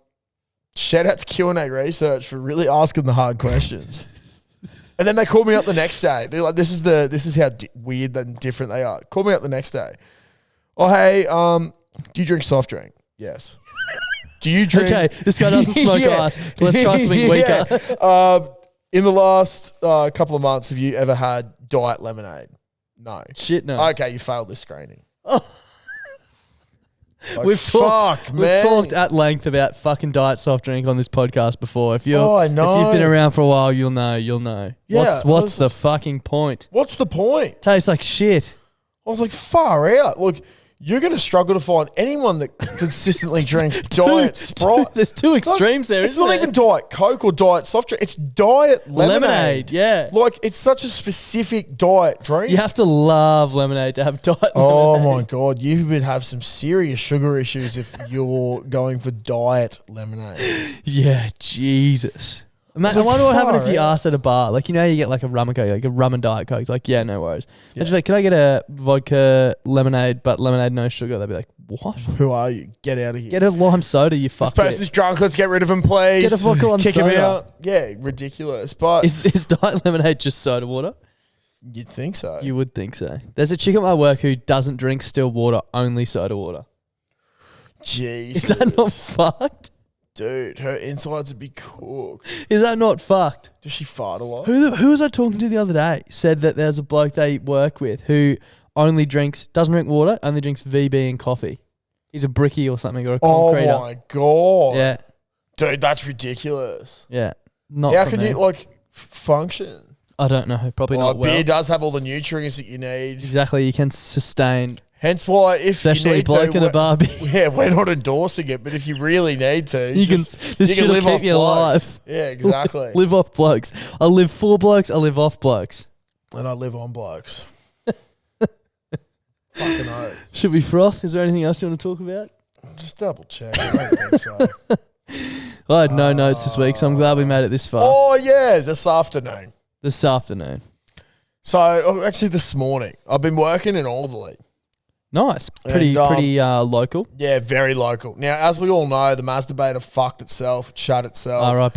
shout out to Q&A research for really asking the hard questions. And then they called me up the next day. They're like, this is how weird and different they are. Called me up the next day. Oh, hey, do you drink soft drink? Yes. Do you drink? Okay, this guy doesn't smoke Yeah. ice. Let's try something weaker. In the last couple of months, have you ever had diet lemonade? No. Shit, no. Okay, you failed this screening. We've talked man. at length about fucking diet soft drink on this podcast before. If you're, Oh, I know. if you've been around for a while, you'll know. Yeah, What's the fucking point? What's the point? Tastes like shit. I was like, far out. Look, you're going to struggle to find anyone that consistently drinks diet Sprite. There's two extremes there, It's isn't not there? even Diet Coke or Diet soft drink. It's Diet Lemonade. Yeah. Like, it's such a specific diet drink. You have to love lemonade to have diet Oh lemonade. my God, you would have some serious sugar issues if you're going for diet lemonade. Yeah, Jesus. I wonder what happened if you asked at a bar. Like, you know, you get like a rum and coke, like a rum and diet coke. Like, yeah, no worries. Yeah. And she's like, can I get a vodka lemonade, but lemonade no sugar? They'd be like, what? Who are you? Get out of here. Get a lime soda, you fuck. This person's drunk. Let's get rid of him, please. Get a vodka lime Kick soda. him out. Yeah, ridiculous. But is diet lemonade just soda water? You'd think so. You would think so. There's a chick at my work who doesn't drink still water, only soda water. Jesus. Is that not fucked? Dude, her insides would be cooked. Is that not fucked? Does she fart a lot? Who was I talking to the other day? Said that there's a bloke they work with who only doesn't drink water, only drinks VB and coffee. He's a brickie or something, or a concreter. Oh my God. Yeah. Dude, that's ridiculous. Yeah. Not How for can me. you, function? I don't know. Probably not well. Beer does have all the nutrients that you need. Exactly. You can sustain. Hence why if especially you need bloke in a barbie. Yeah, we're not endorsing it, but if you really need to, you can live keep off you blokes. alive. Yeah, exactly. Live off blokes. I live for blokes. I live off blokes. And I live on blokes. Fucking oath. Should we froth? Is there anything else you want to talk about? Just double check. I don't think so. I had no notes this week, so I'm glad we made it this far. Oh, yeah, this afternoon. So, actually this morning, I've been working in Alderley. Nice. Pretty local. Yeah, very local. Now, as we all know, the masturbator fucked itself, it shut itself.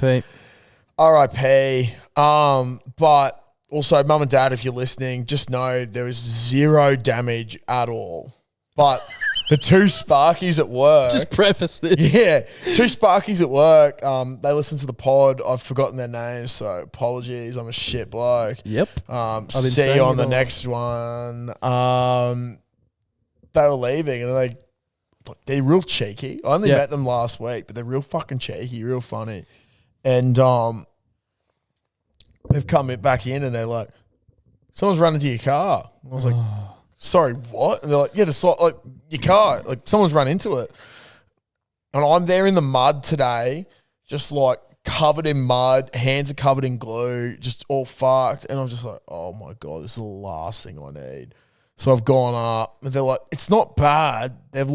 R.I.P. But also, mum and dad, if you're listening, just know there was zero damage at all. But the two Sparkies at work. Just preface this. Yeah, two Sparkies at work. They listen to the pod. I've forgotten their names, so apologies. I'm a shit bloke. Yep. See you on the next one. They were leaving and they're real cheeky. I only met them last week, but they're real fucking cheeky, real funny. And they've come back in and they're like, someone's run into your car. I was like, sorry, what? And they're like, yeah, your car, someone's run into it. And I'm there in the mud today, just covered in mud, hands are covered in glue, just all fucked. And I'm just like, oh my God, this is the last thing I need. So I've gone up and they're like, it's not bad. They've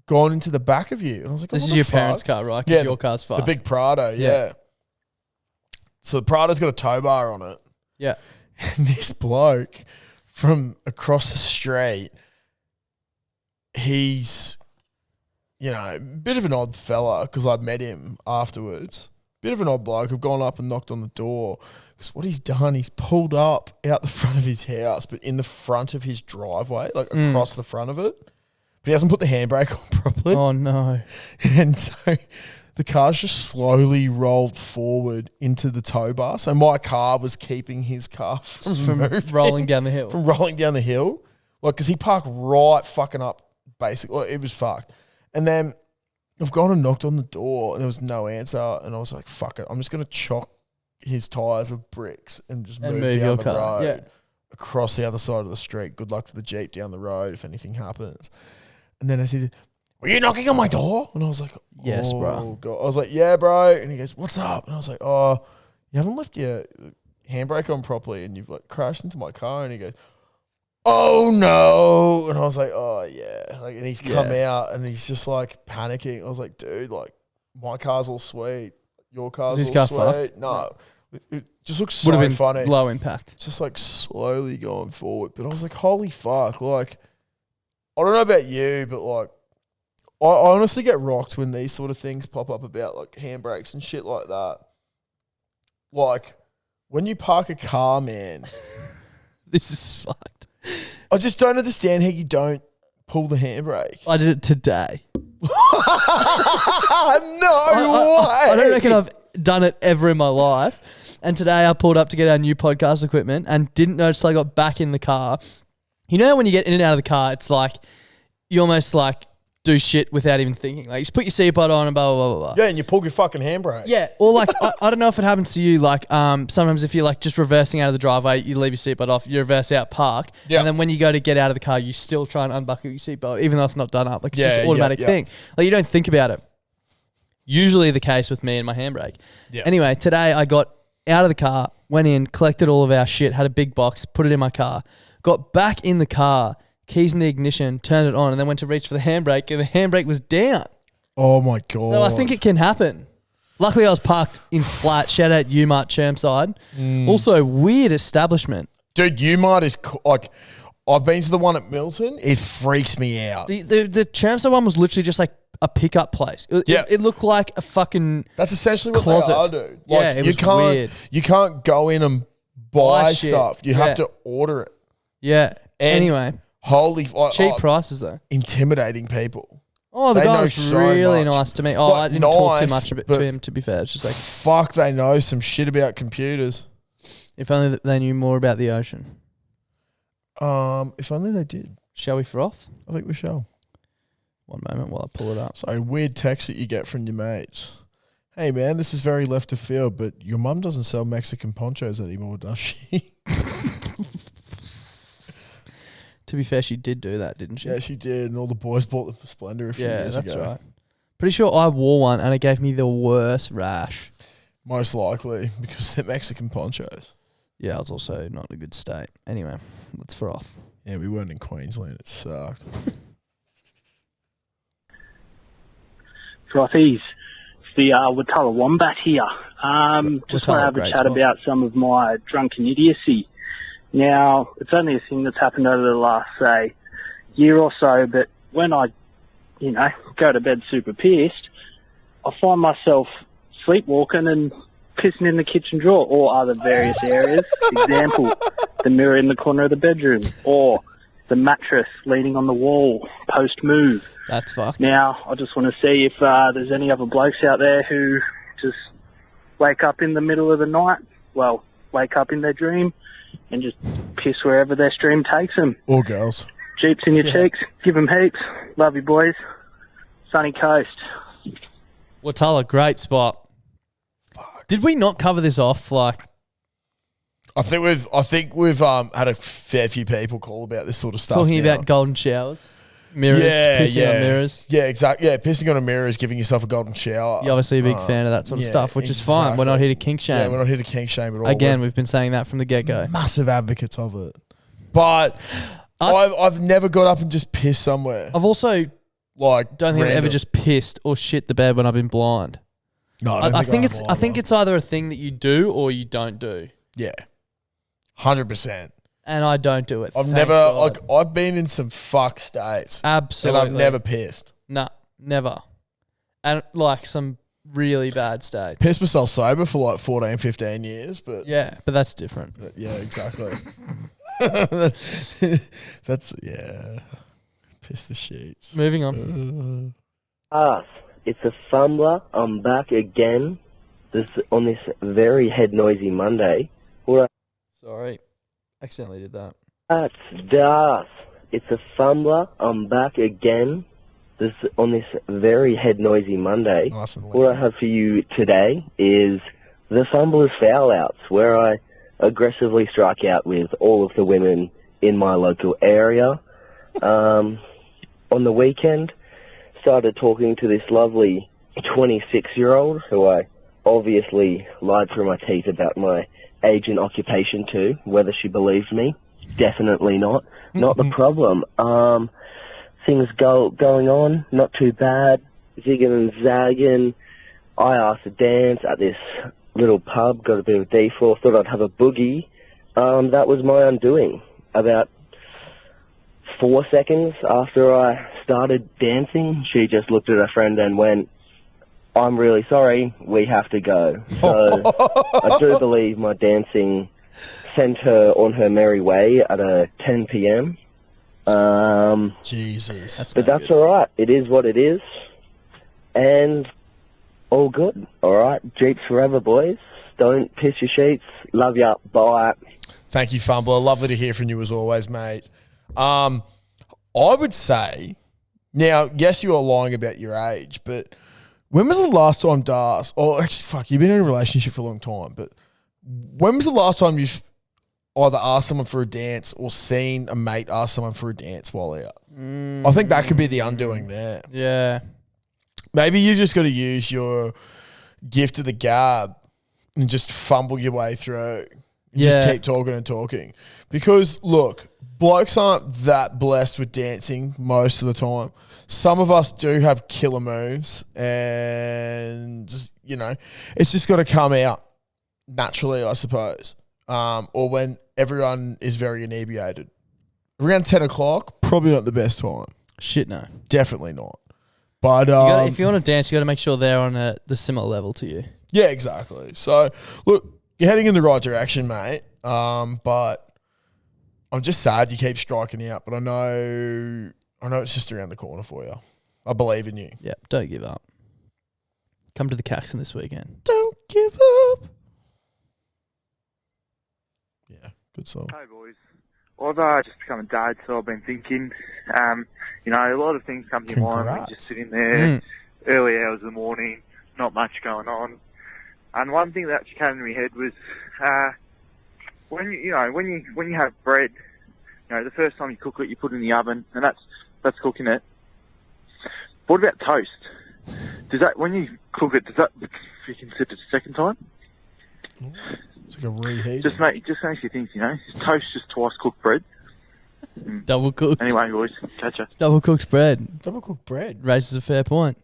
gone into the back of you. And I was like, this is your parents' car, right? Yeah, your car's fucked. The big Prado, yeah. So the Prado's got a tow bar on it. Yeah. And this bloke from across the street, he's, a bit of an odd fella because I met him afterwards. Bit of an odd bloke. I've gone up and knocked on the door because what he's done, he's pulled up out the front of his house, but in the front of his driveway, across the front of it. But he hasn't put the handbrake on properly. Oh, no. And so the car's just slowly rolled forward into the tow bar. So my car was keeping his car from rolling down the hill. From rolling down the hill. Because he parked right fucking up, basically. It was fucked. And then I've gone and knocked on the door and there was no answer. And I was like, fuck it. I'm just going to chock his tyres with bricks and just move down the road across the other side of the street. Good luck to the Jeep down the road if anything happens. And then I said, were you knocking on my door? And I was like, yes, bro. God. I was like, yeah, bro. And he goes, what's up? And I was like, oh, you haven't left your handbrake on properly and you've crashed into my car. And he goes, oh no. And I was like, oh yeah. And he's come out and he's just panicking. I was like, dude, my car's all sweet. Your car's all sweet. Fucked? No. It just looks so funny. Would have been low impact. Just slowly going forward. But I was like, holy fuck. I don't know about you, but I honestly get rocked when these sort of things pop up about handbrakes and shit like that. When you park a car, man. This is fucked. I just don't understand how you don't pull the handbrake. I did it today. No way. I don't reckon I've done it ever in my life. And today I pulled up to get our new podcast equipment and didn't notice till I got back in the car. You know when you get in and out of the car, it's you almost do shit without even thinking. You just put your seatbelt on and blah, blah, blah, blah. Yeah, and you pull your fucking handbrake. Yeah, or I don't know if it happens to you, sometimes if you're just reversing out of the driveway, you leave your seatbelt off, you reverse out, park, and then when you go to get out of the car, you still try and unbuckle your seatbelt, even though it's not done up. It's just an automatic thing. You don't think about it. Usually the case with me and my handbrake. Yeah. Anyway, today I got out of the car, went in, collected all of our shit, had a big box, put it in my car, got back in the car, keys in the ignition, turned it on, and then went to reach for the handbrake, and the handbrake was down. Oh, my God. So I think it can happen. Luckily, I was parked in flat. Shout out Umart Chermside. Also, weird establishment. Dude, Umart is like, I've been to the one at Milton. It freaks me out. The Chermside one was literally just like a pickup place. It looked like a fucking That's essentially what closet. they are, dude. Like, Yeah, it was weird. You can't go in and buy shit. stuff. You have to order it. Yeah. And anyway, holy cheap prices though. intimidating people. Oh, the They guy know was so really much. nice to me. Oh, Like, I didn't talk too nice, much but to him, to be fair. It's just like, Fuck, they know some shit about computers. if only they knew more about the ocean. If only they did. Shall we froth? I think we shall. One moment while I pull it up. So weird text that you get from your mates. Hey man, this is very left of field, but your mum doesn't sell Mexican ponchos anymore, does she? To be fair, she did do that, didn't she? Yeah, she did, and all the boys bought them for Splendor a few years ago. Yeah, that's right. Pretty sure I wore one and it gave me the worst rash. Most likely, because they're Mexican ponchos. Yeah, I was also not in a good state. Anyway, let's froth. Yeah, we weren't in Queensland. It sucked. Frothies. It's the Watala Wombat here. Just want to have a chat about some of my drunken idiocy. Now, it's only a thing that's happened over the last, say, year or so, but when I, go to bed super pissed, I find myself sleepwalking and pissing in the kitchen drawer or other various areas. Example, the mirror in the corner of the bedroom or the mattress leaning on the wall post-move. That's fucked. Now, I just want to see if there's any other blokes out there who just wake up in the middle of the night, wake up in their dream and just piss wherever their stream takes them. Or girls. Jeeps in your cheeks, give them heaps. Love you, boys. Sunny Coast. Watala, great spot. Fuck. Did we not cover this off? I think we've had a fair few people call about this sort of stuff. Talking about golden showers, mirrors, pissing on mirrors. Yeah, exactly. Yeah, pissing on a mirror is giving yourself a golden shower. You're obviously a big fan of that sort of stuff, which is fine. We're not here to kink shame. Yeah, we're not here to kink shame at all. Again, we've been saying that from the get-go. Massive advocates of it. But I've never got up and just pissed somewhere. I've also don't think I've ever just pissed or shit the bed when I've been blind. No, I think it's either a thing that you do or you don't do. Yeah. 100%. And I don't do it. I've been in some fuck states. Absolutely. And I've never pissed. No, never. And some really bad states. Pissed myself sober for 14, 15 years, but yeah, but that's different. Yeah, exactly. That's piss the sheets. Moving on. It's a fumbler. I'm back again. On this very head noisy Monday. Sorry, accidentally did that. That's Darth. It's a fumbler. I'm back again. On this very head noisy Monday. Nice and what I have for you today is the Fumbler's Foul Outs, where I aggressively strike out with all of the women in my local area. On the weekend, started talking to this lovely 26-year-old who I obviously lied through my teeth about my age and occupation to. Whether she believed me, definitely not. Not the problem. Things going on, not too bad. Zigging and zagging. I asked to dance at this little pub, got a bit of D4, thought I'd have a boogie. That was my undoing. About 4 seconds after I started dancing, she just looked at her friend and went, "I'm really sorry, we have to go." So I do believe my dancing sent her on her merry way at a 10 p.m. Jesus. But that's all right. It is what it is. And all good. All right. Jeeps forever, boys. Don't piss your sheets. Love ya. Bye. Thank you, Fumbler. Lovely to hear from you as always, mate. I would say, now, yes, you are lying about your age, but when was the last time, Das, or actually, you've been in a relationship for a long time, but when was the last time you've either asked someone for a dance or seen a mate ask someone for a dance while out? I think that could be the undoing there. Yeah. Maybe you just got to use your gift of the gab and just fumble your way through. Just keep talking and talking. Because, look, blokes aren't that blessed with dancing most of the time. Some of us do have killer moves, and it's just got to come out naturally, I suppose. Or when everyone is very inebriated. Around 10 o'clock, probably not the best time. Shit, no. Definitely not. But if you want to dance, you got to make sure they're on the similar level to you. Yeah, exactly. So, look, you're heading in the right direction, mate. But I'm just sad you keep striking out. But I know it's just around the corner for you. I believe in you. Yeah, don't give up. Come to the Caxton this weekend. Don't give up. Yeah, good song. Hey, boys. I've just become a dad, so I've been thinking, a lot of things come to your mind when you're just sitting there, early hours of the morning, not much going on. And one thing that actually came to my head was when you have bread, the first time you cook it, you put it in the oven, and that's cooking it. What about toast? When you cook it, does that you can sit it a second time? It's like a reheat. Just makes you think, is toast just twice cooked bread? Double cooked. Anyway, boys, catch ya. Double cooked bread. Double cooked bread. Raises a fair point.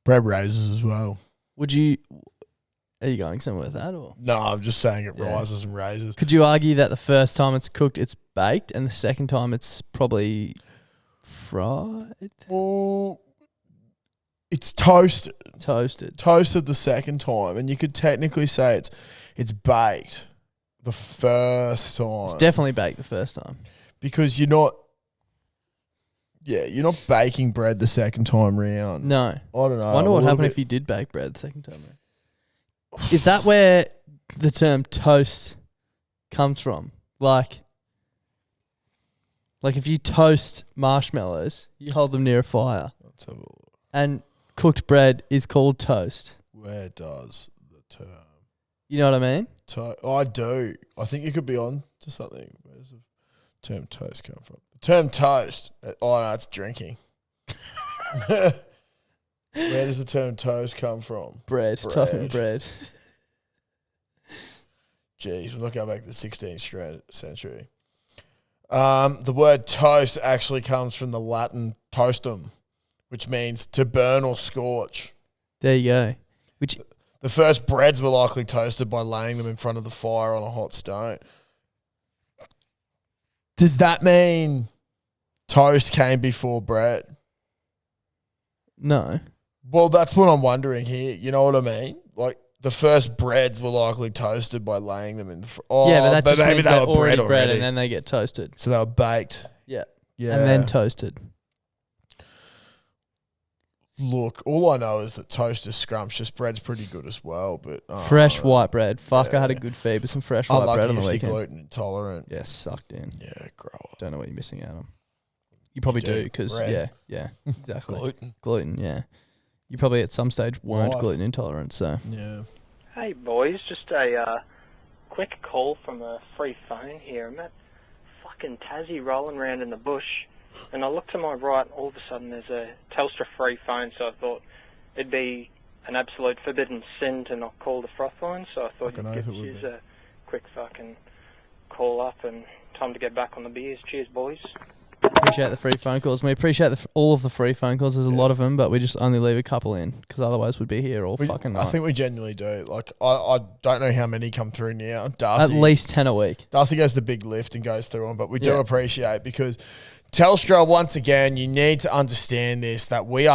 Bread raises as well. Are you going somewhere with that? Or? No, I'm just saying it rises and raises. Could you argue that the first time it's cooked, it's baked, and the second time it's probably fried? Well, it's toasted. Toasted the second time, and you could technically say it's baked the first time. It's definitely baked the first time. Because you're not baking bread the second time round. No. I don't know. I wonder what happened if you did bake bread the second time round. Is that where the term toast comes from? Like if you toast marshmallows, you hold them near a fire. Let's have a look. And cooked bread is called toast. Where does the term... You know what I mean? I do. I think you could be on to something. Where does the term toast come from? The term toast... Oh, no, it's drinking. Where does the term toast come from? Bread. Topping bread. Jeez, we're not going back to the 16th century. The word toast actually comes from the Latin toastum, which means to burn or scorch. There you go. The first breads were likely toasted by laying them in front of the fire on a hot stone. Does that mean toast came before bread? No. Well, that's what I'm wondering here. You know what I mean? Like, the first breads were likely toasted by laying them in the yeah, but that just maybe means they they're were bread already. and then they get toasted. So they were baked. Yeah. Yeah. And then toasted. Look, all I know is that toast is scrumptious. Bread's pretty good as well, but fresh white bread. Fuck, I had a good feed with some fresh white bread on the weekend. Gluten intolerant. Yeah, sucked in. Yeah, grow up. Don't know what you're missing out on. You probably do because yeah, exactly. Gluten, yeah. You probably at some stage weren't gluten intolerant, so yeah. Hey boys, just a quick call from a free phone here. I'm at fucking Tassie rolling around in the bush. And I look to my right, all of a sudden there's a Telstra free phone, so I thought it'd be an absolute forbidden sin to not call the froth line, so I thought you'd use a quick fucking call up and time to get back on the beers. Cheers, boys. Appreciate the free phone calls. We appreciate all of the free phone calls. There's a lot of them, but we just only leave a couple in because otherwise we'd be here all fucking night. I think we genuinely do. Like, I don't know how many come through now. Darcy, at least 10 a week. Darcy goes the big lift and goes through them, but we do appreciate because Telstra, once again, you need to understand this, that we're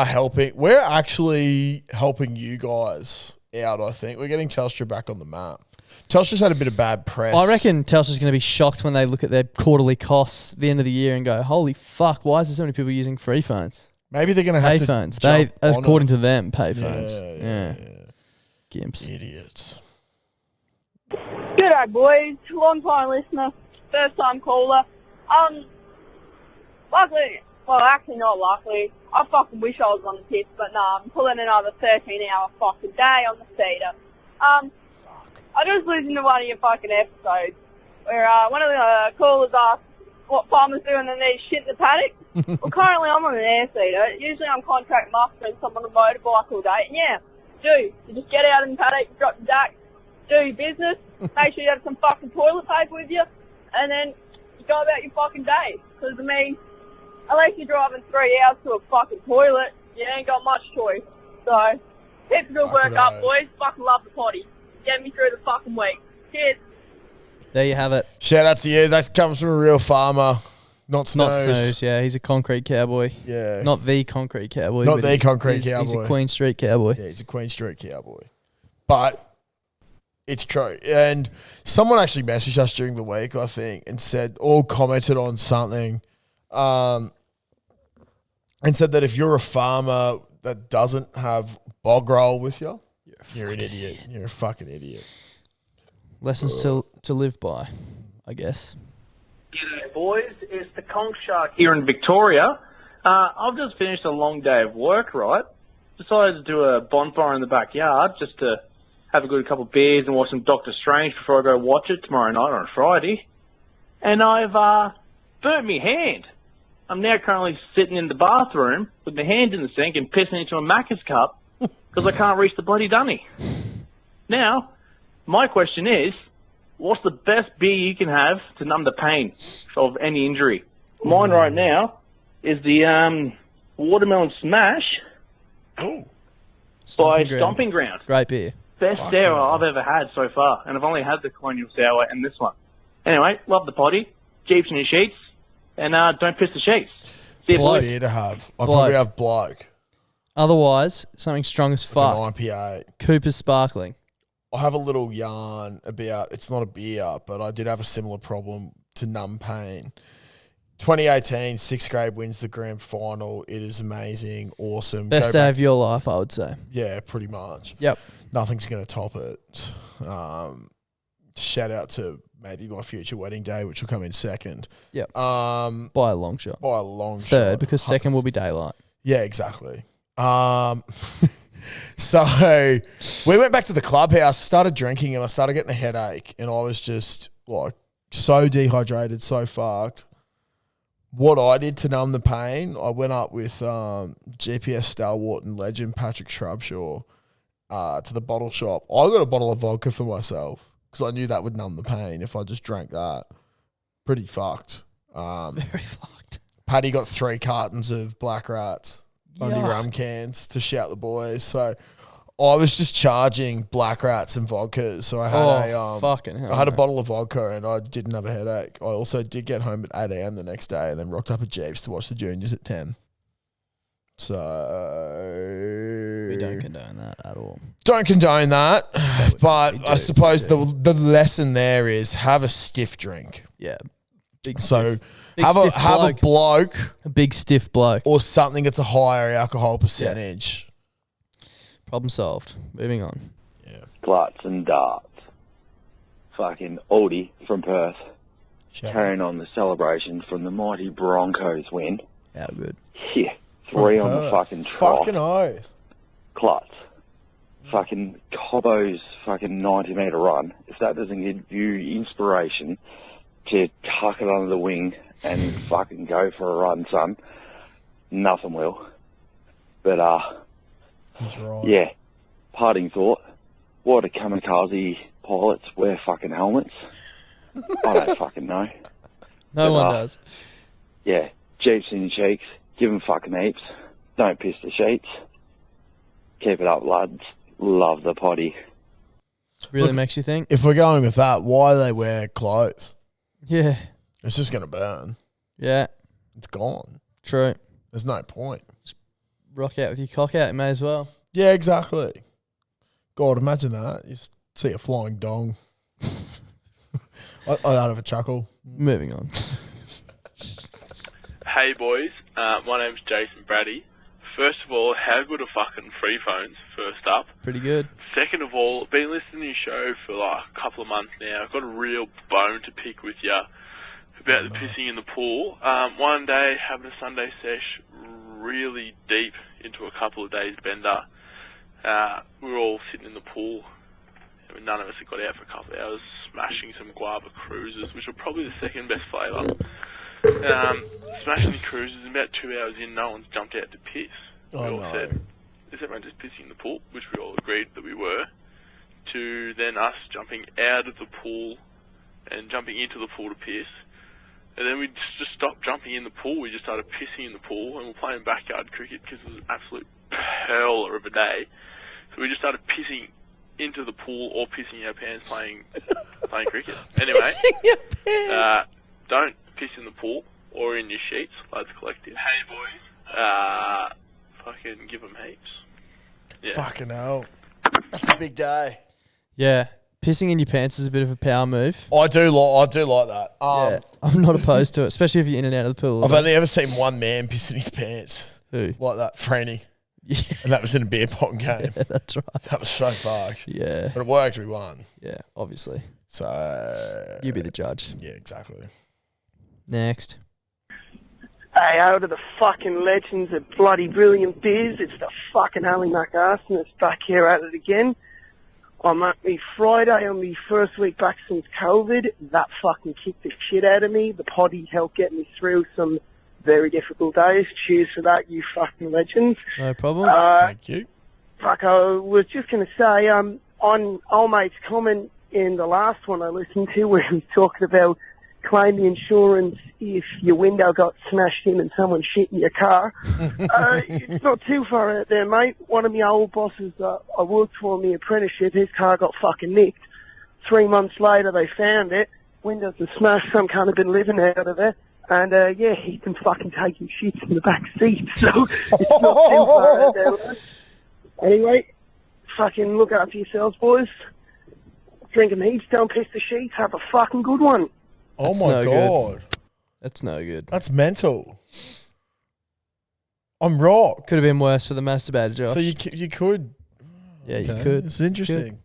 actually helping you guys out, I think. We're getting Telstra back on the map. Telstra's had a bit of bad press. I reckon Telstra's going to be shocked when they look at their quarterly costs at the end of the year and go, holy fuck, why is there so many people using free phones? Maybe they're going to have to phones. They, according to them, pay phones. Yeah. Gimps. Idiots. G'day, boys. Long time listener, first time caller. Luckily, well, actually not luckily. I fucking wish I was on the tips, but nah, I'm pulling another 13-hour fucking day on the feeder. I just listened to one of your fucking episodes where one of the callers asked what farmers do when they need shit in the paddock. Well, currently I'm on an air seeder. Usually I'm contract muster and I'm on a motorbike all day. And yeah, you just get out in the paddock, drop the DAC, do your business, make sure you have some fucking toilet paper with you, and then you go about your fucking day. Because, I mean, unless you're driving 3 hours to a fucking toilet, you ain't got much choice. So, keep the good work up, boys. Fucking love the potty. Get me through the fucking week. Cheers. There you have it. Shout out to you. That comes from a real farmer. Not Snooze. Yeah. He's a concrete cowboy. Yeah. Not the concrete cowboy. Not the concrete cowboy. He's a Queen Street cowboy. Yeah, he's a Queen Street cowboy. But it's true. And someone actually messaged us during the week, I think, and said, or commented on something, and said that if you're a farmer that doesn't have bog roll with you, you're an idiot. You're a fucking idiot. Lessons to live by, I guess. G'day, boys. It's the Conch Shark here in Victoria. I've just finished a long day of work, right? Decided to do a bonfire in the backyard just to have a good couple of beers and watch some Doctor Strange before I go watch it tomorrow night on a Friday. And I've burnt my hand. I'm now currently sitting in the bathroom with my hand in the sink and pissing into a Macca's cup because I can't reach the bloody dunny. Now, my question is, what's the best beer you can have to numb the pain of any injury? Mine right now is the Watermelon Smash by Stomping Ground. Great beer. Best sour I've ever had so far, and I've only had the Colonial Sour and this one. Anyway, love the potty, Jeeps in your sheets, and don't piss the sheets. See you, boys. Beer to have. I'd probably have bloke. Otherwise, something strong as fuck. An IPA. Cooper's Sparkling. I have a little yarn about, it's not a beer, but I did have a similar problem to numb pain. 2018, 6th grade wins the grand final. It is amazing, awesome. Best day of your life, I would say. Yeah, pretty much. Yep. Nothing's going to top it. Shout out to maybe my future wedding day, which will come in second. Yep. By a long shot. By a long shot. Third, because second will be daylight. Yeah, exactly. So we went back to the clubhouse, started drinking, and I started getting a headache, and I was just like so dehydrated, so fucked. What I did to numb the pain, I went up with GPS stalwart and legend Patrick Shrubshaw to the bottle shop. I got a bottle of vodka for myself because I knew that would numb the pain if I just drank that. Pretty fucked. Very fucked. Paddy got 3 cartons of Black Rats, Bundy rum cans to shout the boys. So I was just charging Black Rats and vodka. So I had fucking hell, I had a bottle of vodka and I didn't have a headache. I also did get home at 8 a.m. the next day and then rocked up at Jeeps to watch the juniors at 10. So we don't condone that at all. Don't condone that, but I suppose the lesson there is have a stiff drink. Yeah. Have a bloke, a big stiff bloke, or something that's a higher alcohol percentage. Yeah. Problem solved. Moving on. Yeah. Gluts and darts. Fucking Aldi from Perth. Carrying on the celebration from the mighty Broncos win. How good. Yeah. 3 on the fucking trot. Fucking oath. Klutz. Fucking Cobbo's fucking 90-metre run. If that doesn't give you inspiration to tuck it under the wing and fucking go for a run, son, nothing will. But, that's right. Yeah, parting thought. Why do kamikaze pilots wear fucking helmets? I don't fucking know. No one does. Yeah, Jeeps in your cheeks. Give them fucking heaps. Don't piss the sheets. Keep it up, lads. Love the potty. Really makes you think. If we're going with that, why do they wear clothes? Yeah. It's just going to burn. Yeah. It's gone. True. There's no point. Just rock out with your cock out, you may as well. Yeah, exactly. God, imagine that. You see a flying dong. I'd have a chuckle. Moving on. Hey boys, my name's Jason Brady. First of all, how good are fucking free phones, first up? Pretty good. Second of all, been listening to your show for like a couple of months now. I've got a real bone to pick with you about the pissing in the pool. One day, having a Sunday sesh, really deep into a couple of days bender. We were all sitting in the pool. None of us had got out for a couple of hours, smashing some guava cruisers, which are probably the second best flavour. Smashing the cruisers, and about 2 hours in, no one's jumped out to piss. We all said, is everyone just pissing in the pool? Which we all agreed that we were. To then us jumping out of the pool and jumping into the pool to piss. And then we just stopped jumping in the pool. We just started pissing in the pool, and we're playing backyard cricket because it was an absolute pearler of a day. So we just started pissing into the pool or pissing our pants playing cricket. Anyway, don't piss in the pool or in your sheets, lads collective. Hey boys, fucking give them heaps. Yeah. Fucking hell, that's a big day. Yeah. Pissing in your pants is a bit of a power move. I do like that. Yeah, I'm not opposed to it, especially if you're in and out of the pool. I've only ever seen one man piss in his pants. Who? Like that, Franny. Yeah. And that was in a beer pong game. Yeah, that's right. That was so fucked. Yeah. But it worked, we won. Yeah, obviously. So... You be the judge. Yeah, exactly. Next. Hey, out of the fucking legends of bloody brilliant beers, it's the fucking Ali McArson that's back here at it again. I'm at me Friday on the first week back since COVID. That fucking kicked the shit out of me. The potty helped get me through some very difficult days. Cheers for that, you fucking legends. No problem. Thank you. Fuck, I was just going to say, on old mate's comment in the last one I listened to where he was talking about claiming insurance if your window got smashed in and someone shit in your car. It's not too far out there, mate. One of my old bosses I worked for in the apprenticeship, his car got fucking nicked. 3 months later they found it. Windows were smashed, some kind of been living out of there. And yeah, he's been fucking taking shits in the back seat, so it's not too far out there, mate. Anyway, fucking look after yourselves, boys. Drink 'em heaps, don't piss the sheets, have a fucking good one. Oh my God. That's no good. That's mental. I'm rocked. Could have been worse for the masturbator, Josh. So you could. Yeah, you could. It's interesting.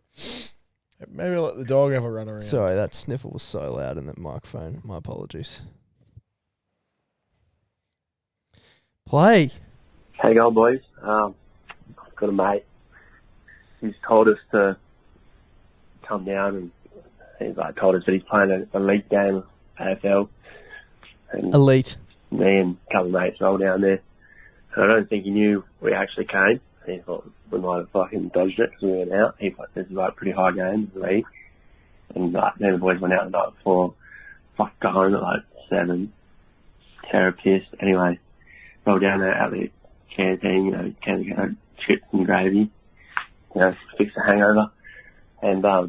Maybe I'll let the dog have a run around. Sorry, that sniffle was so loud in the microphone. My apologies. Play. How you going, boys? I've got a mate. He's told us to come down, and he's told us that he's playing an elite game of AFL. And elite. Me and a couple of mates rolled down there. And I don't think he knew we actually came. He thought we might have fucking dodged it because we went out. He thought this is a pretty high game, elite. And then the boys went out the night before. Got home at 7. Terror pissed. Anyway, rolled down there at the canteen, cans of chips and gravy, fix the hangover. And I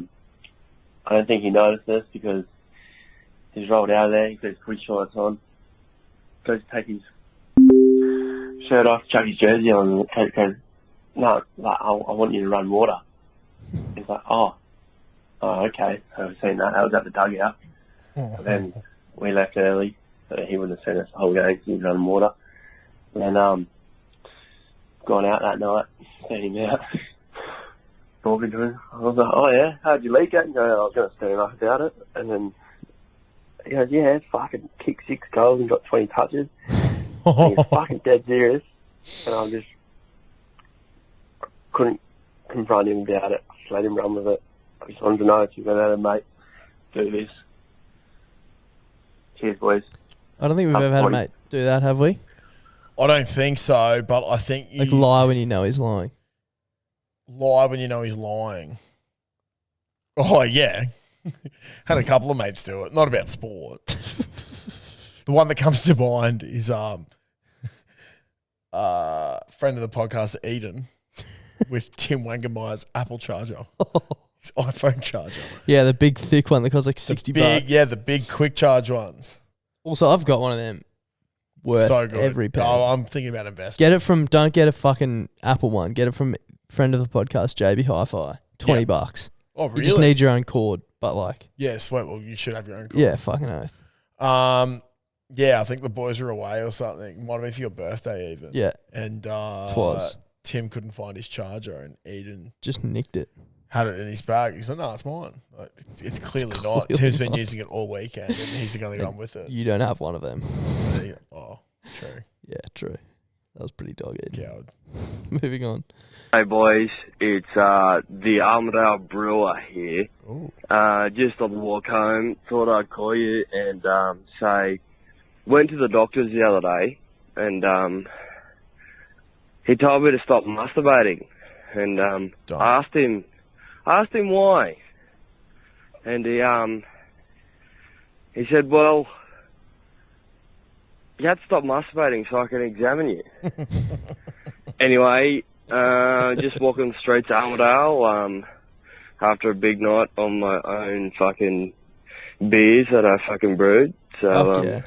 don't think he noticed this because he's rolled out of there, he's got his footy shorts on, goes to take his shirt off, chuck his jersey on, and goes, no, I want you to run water. He's like, oh, okay. So I've seen that. That was at the dugout. And then we left early, so he wouldn't have seen us the whole game because he was running water. And then gone out that night, seen him out, talking to him. I was like, oh yeah, how'd you leak it? And I was going to stand up about it. And then he goes, yeah, fucking kicked 6 goals and got 20 touches. And he's fucking dead serious. And I just couldn't confront him about it. Just let him run with it. I just wanted to know if you've got another mate do this. Cheers, boys. I don't think we've ever had a mate do that, have we? I don't think so, but I think you... lie when you know he's lying. Lie when you know he's lying. Oh, yeah. Had a couple of mates do it. Not about sport. The one that comes to mind is friend of the podcast, Eden, with Tim Wangermeyer's Apple charger. His iPhone charger. Yeah, the big thick one that costs like $60. Yeah, the big quick charge ones. Also, I've got one of them. Worth so good. Every penny. Oh, I'm thinking about investing. Don't get a fucking Apple one. Get it from friend of the podcast, JB Hi-Fi. $20. Oh, really? You just need your own cord, but Yeah, sweet. Well, you should have your own cord. Yeah, fucking oath. Yeah, I think the boys were away or something. Might have been for your birthday even. Yeah. And Twas. Tim couldn't find his charger and Eden just nicked it. Had it in his bag. He's like, no, it's mine. It's clearly not. Tim's been using it all weekend and he's the only one with it. You don't have one of them. Oh, true. Yeah, true. That was pretty dogged. Coward. Moving on. Hey boys, it's the Armadale Brewer here. Just on the walk home, thought I'd call you and say, went to the doctor's the other day and he told me to stop masturbating, and I asked him why, and he said, well, You had to stop masturbating so I can examine you. Anyway, just walking the streets of Armadale after a big night on my own fucking beers that I fucking brewed. So,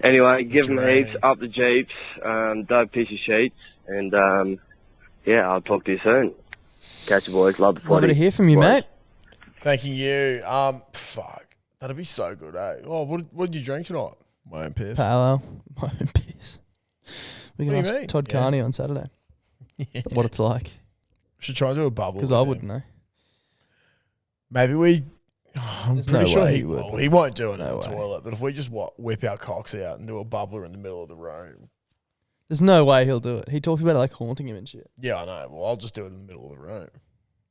anyway, give them heaps, up the Jeeps, dope piece of sheets, and yeah, I'll talk to you soon. Catch you, boys. Love the footy. Lovely to hear from you, mate. Thanking you. Fuck. That'd be so good, eh? Oh, what did you drink tonight? My own piss. Palo. My own piss. We can What do you ask mean? Todd Carney on Saturday what it's like. Should try and do a bubble. Because with I him. wouldn't know. Maybe we... I'm There's pretty no sure way he he would. will. He won't do it No in the way. toilet, but if we just whip our cocks out and do a bubbler in the middle of the room. There's no way he'll do it. He talks about it like haunting him and shit. Yeah, I know. Well, I'll just do it in the middle of the room.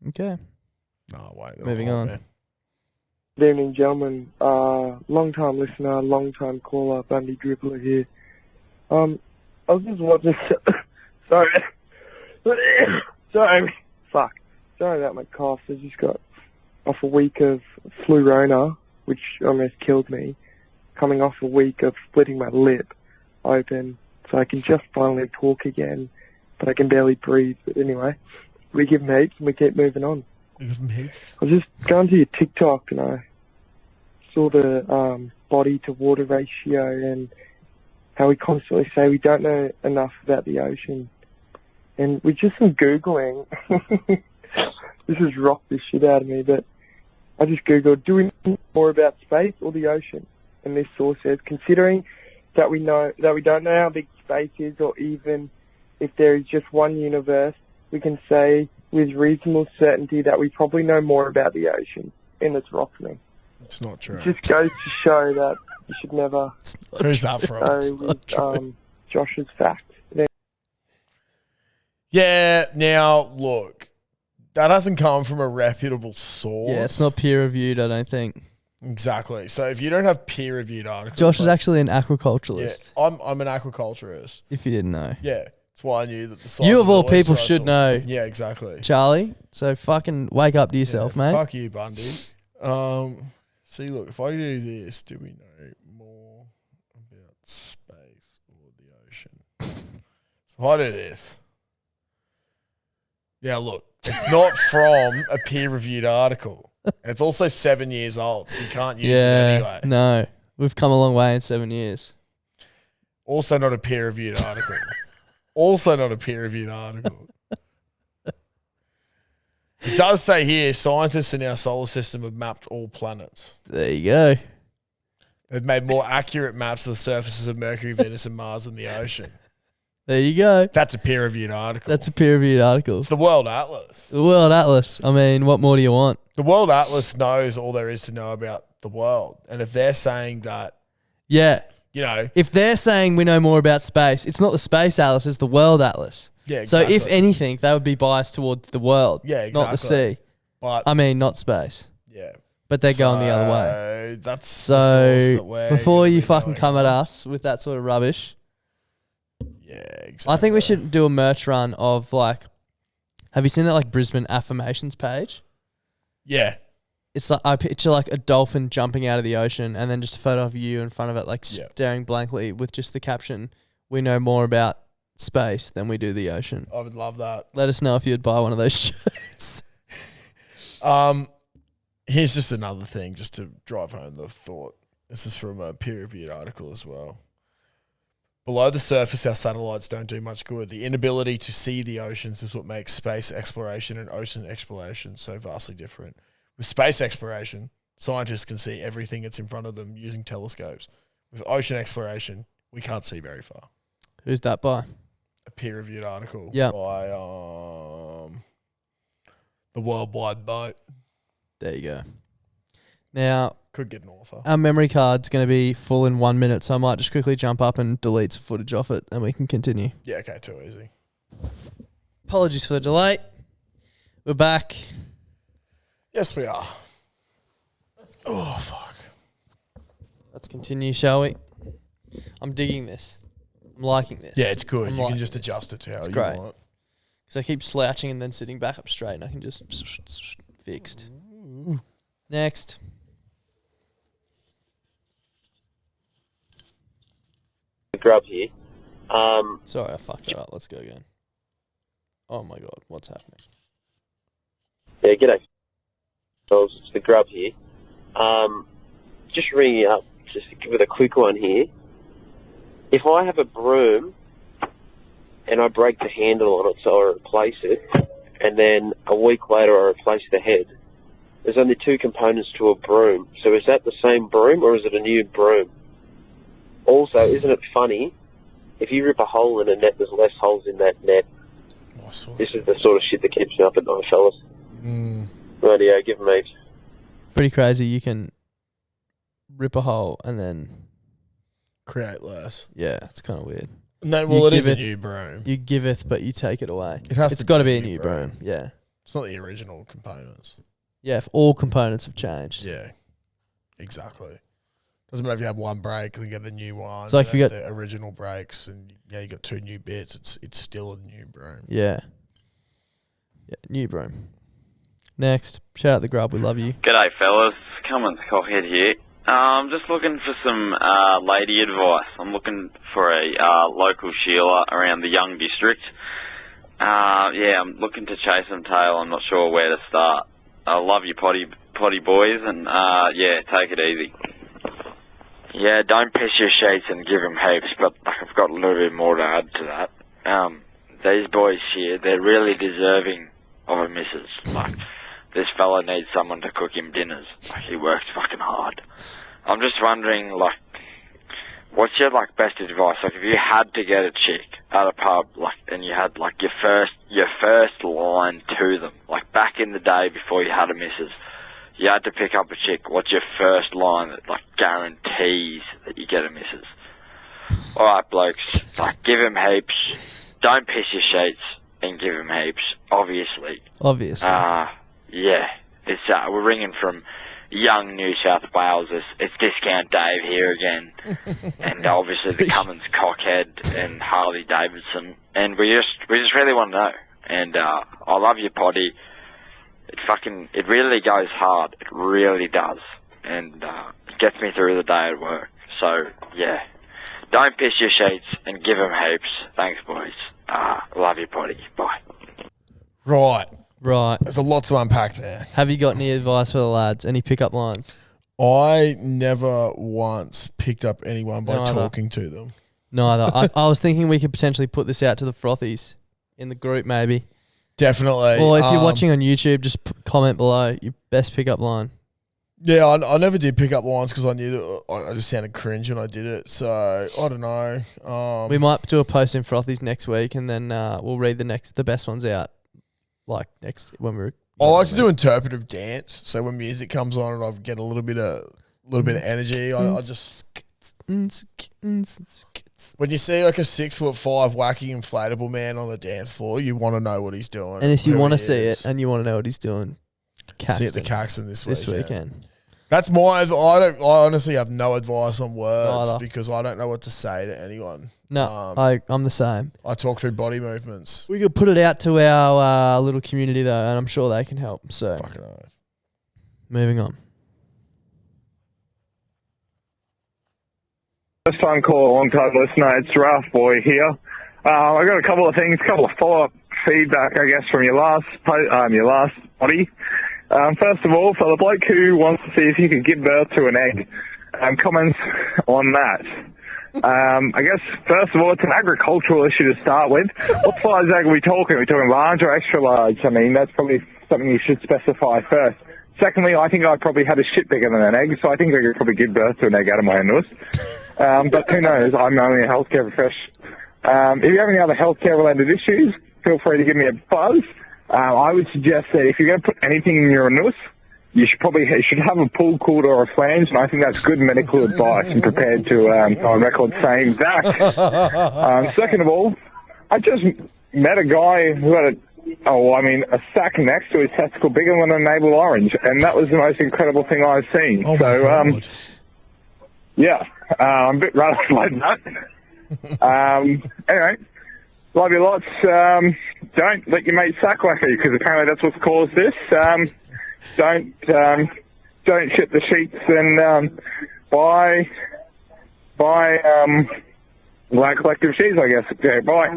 Okay. No, wait. Moving on. Man. Good evening, gentlemen. Long time listener, long time caller, Bundy Dribbler here. I was just watching. Sorry. Sorry. Fuck. Sorry about my cough. I just got off a week of flu Rona, which almost killed me. Coming off a week of splitting my lip open, so I can just finally talk again, but I can barely breathe. But anyway, we give them heaps and we keep moving on. I was just going to your TikTok and I saw the body to water ratio and how we constantly say we don't know enough about the ocean. And with just some Googling, this has rocked the shit out of me, but I just Googled, do we know more about space or the ocean? And this source says, considering that we don't know how big space is or even if there is just one universe, we can say with reasonable certainty that we probably know more about the ocean. And it's rocked me. It's not true. It just goes to show that you should never Who's that from? go with Josh's fact. Yeah, now, look, that hasn't come from a reputable source. Yeah, it's not peer reviewed, I don't think. Exactly. So if you don't have peer-reviewed articles... Josh is actually an aquaculturist. Yeah, I'm an aquaculturist. If you didn't know. Yeah, that's why I knew that the size You of the all people oyster I should saw- know. Yeah, exactly. Charlie. So fucking wake up to yourself, mate. Fuck you, Bundy. See, look, if I do this, do we know more about space or the ocean? So if I do this... Yeah, look, it's not from a peer-reviewed article. It's also 7 years old, so you can't use it anyway. No. We've come a long way in 7 years. Also not a peer-reviewed article. Also not a peer-reviewed article. It does say here, scientists in our solar system have mapped all planets. There you go. They've made more accurate maps of the surfaces of Mercury, Venus, and Mars than the ocean. There you go. That's a peer-reviewed article. That's a peer-reviewed article. It's the World Atlas. The World Atlas. I mean, what more do you want? The World Atlas knows all there is to know about the world. And if they're saying that, Yeah. you know, If they're saying we know more about space, it's not the Space Atlas, it's the World Atlas. Yeah, exactly. So if anything, they would be biased towards the world, Yeah, not the exactly. sea. But I mean, not space. Yeah. But they're going the other way. That's the source that we're before gonna you be fucking going come at us with that sort of rubbish, yeah, exactly. I think we should do a merch run of like, have you seen that like Brisbane affirmations page? Yeah. It's like I picture like a dolphin jumping out of the ocean and then just a photo of you in front of it, like staring blankly with just the caption, "We know more about space than we do the ocean." I would love that. Let us know if you'd buy one of those shirts. Here's just another thing, just to drive home the thought. This is from a peer-reviewed article as well. Below the surface, our satellites don't do much good. The inability to see the oceans is what makes space exploration and ocean exploration so vastly different. With space exploration, scientists can see everything that's in front of them using telescopes. With ocean exploration, we can't see very far. Who's that by? A peer-reviewed article Yeah. by the Worldwide Boat. There you go. Now, could get an author. Our memory card's going to be full in 1 minute, so I might just quickly jump up and delete some footage off it, and we can continue. Yeah, okay, too easy. Apologies for the delay. We're back. Yes, we are. Oh, fuck. Let's continue, shall we? I'm digging this. I'm liking this. Yeah, it's good. I'm You can liking just this. adjust it to how It's you great. want. Because I keep slouching and then sitting back up straight, and I can just fixed. Next. Grub here. Sorry, I fucked that up. Let's go again. Oh my god, what's happening? Yeah, g'day. It's the Grub here. Just ringing up, just with a quick one here. If I have a broom and I break the handle on it, so I replace it, and then a week later I replace the head, there's only two components to a broom. So is that the same broom or is it a new broom? Also, isn't it funny, if you rip a hole in a net, there's less holes in that net. This is the sort of shit that keeps me up at night, fellas. Radio, give them heaps. Pretty crazy. You can rip a hole and then create less. Yeah, it's kind of weird. No, well, it is a new broom. You giveth, but you take it away. It's got to be a new broom. Yeah. It's not the original components. Yeah, if all components have changed. Yeah, exactly. Doesn't matter if you have one brake and you get a new one. It's like if you got the original brakes and you got two new bits. It's still a new broom. Yeah. Yeah, new broom. Next, shout out the Grub. We love you. G'day, fellas. Cummins Cockhead here. I'm just looking for some lady advice. I'm looking for a local Sheila around the Young District. Yeah, I'm looking to chase some tail. I'm not sure where to start. I love you, potty boys, and yeah, take it easy. Yeah, don't piss your sheets and give them heaps, but I've got a little bit more to add to that. These boys here, they're really deserving of a missus. Like, this fella needs someone to cook him dinners. Like, he works fucking hard. I'm just wondering, like, what's your, like, best advice? Like, if you had to get a chick at a pub, like, and you had, like, your first line to them, like, back in the day before you had a missus, you had to pick up a chick, what's your first line that, like, guarantees that you get a missus? Alright, blokes, like, give him heaps. Don't piss your sheets and give him heaps, obviously. Obviously. Yeah, it's we're ringing from Young New South Wales. It's Discount Dave here again, and obviously the Cummins Cockhead and Harley Davidson, and we just really want to know. And I love your potty. It really goes hard. It really does, and it gets me through the day at work. So yeah, don't piss your sheets and give them heaps. Thanks, boys. Love your potty. Bye. Right. There's a lot to unpack there. Have you got any advice for the lads? Any pickup lines? I never once picked up anyone by talking to them. Neither. I was thinking we could potentially put this out to the frothies in the group, maybe. Definitely. Or if you're watching on YouTube, just comment below your best pickup line. Yeah, I never did pick up lines because I knew that I just sounded cringe when I did it. So I don't know. We might do a post in frothies next week, and then we'll read the best ones out. Like next when we're. I like to do interpretive dance. So when music comes on and I get a little bit of energy, I just. When you see like a 6'5" wacky inflatable man on the dance floor, you want to know what he's doing. And if you want to see it and you want to know what he's doing, see it at the Caxton this weekend. That's I honestly have no advice on words because I don't know what to say to anyone. No, I'm the same. I talk through body movements. We could put it out to our little community though, and I'm sure they can help. So, fucking oath. Moving on. First time call, long time listener. It's Ralph Boy here. I got a couple of follow-up feedback, I guess, from your last body. First of all, for the bloke who wants to see if you could give birth to an egg, comments on that. I guess, first of all, it's an agricultural issue to start with. What size egg are we talking? Are we talking large or extra large? I mean, that's probably something you should specify first. Secondly, I think I probably had a shit bigger than an egg, so I think I could probably give birth to an egg out of my anus. But who knows? I'm only a healthcare professional. If you have any other healthcare-related issues, feel free to give me a buzz. I would suggest that if you're going to put anything in your anus, you should have a pull cord or a flange, and I think that's good medical advice and prepared to go on record saying that. Second of all, I just met a guy who had a sack next to his testicle bigger than a navel orange, and that was the most incredible thing I've seen. Yeah, I'm a bit rattled like that. Anyway, love you lots. Don't let your mate sack whack you, because apparently that's what's caused this. Don't shit the sheets and buy Black Collective Cheese, I guess. Okay, bye.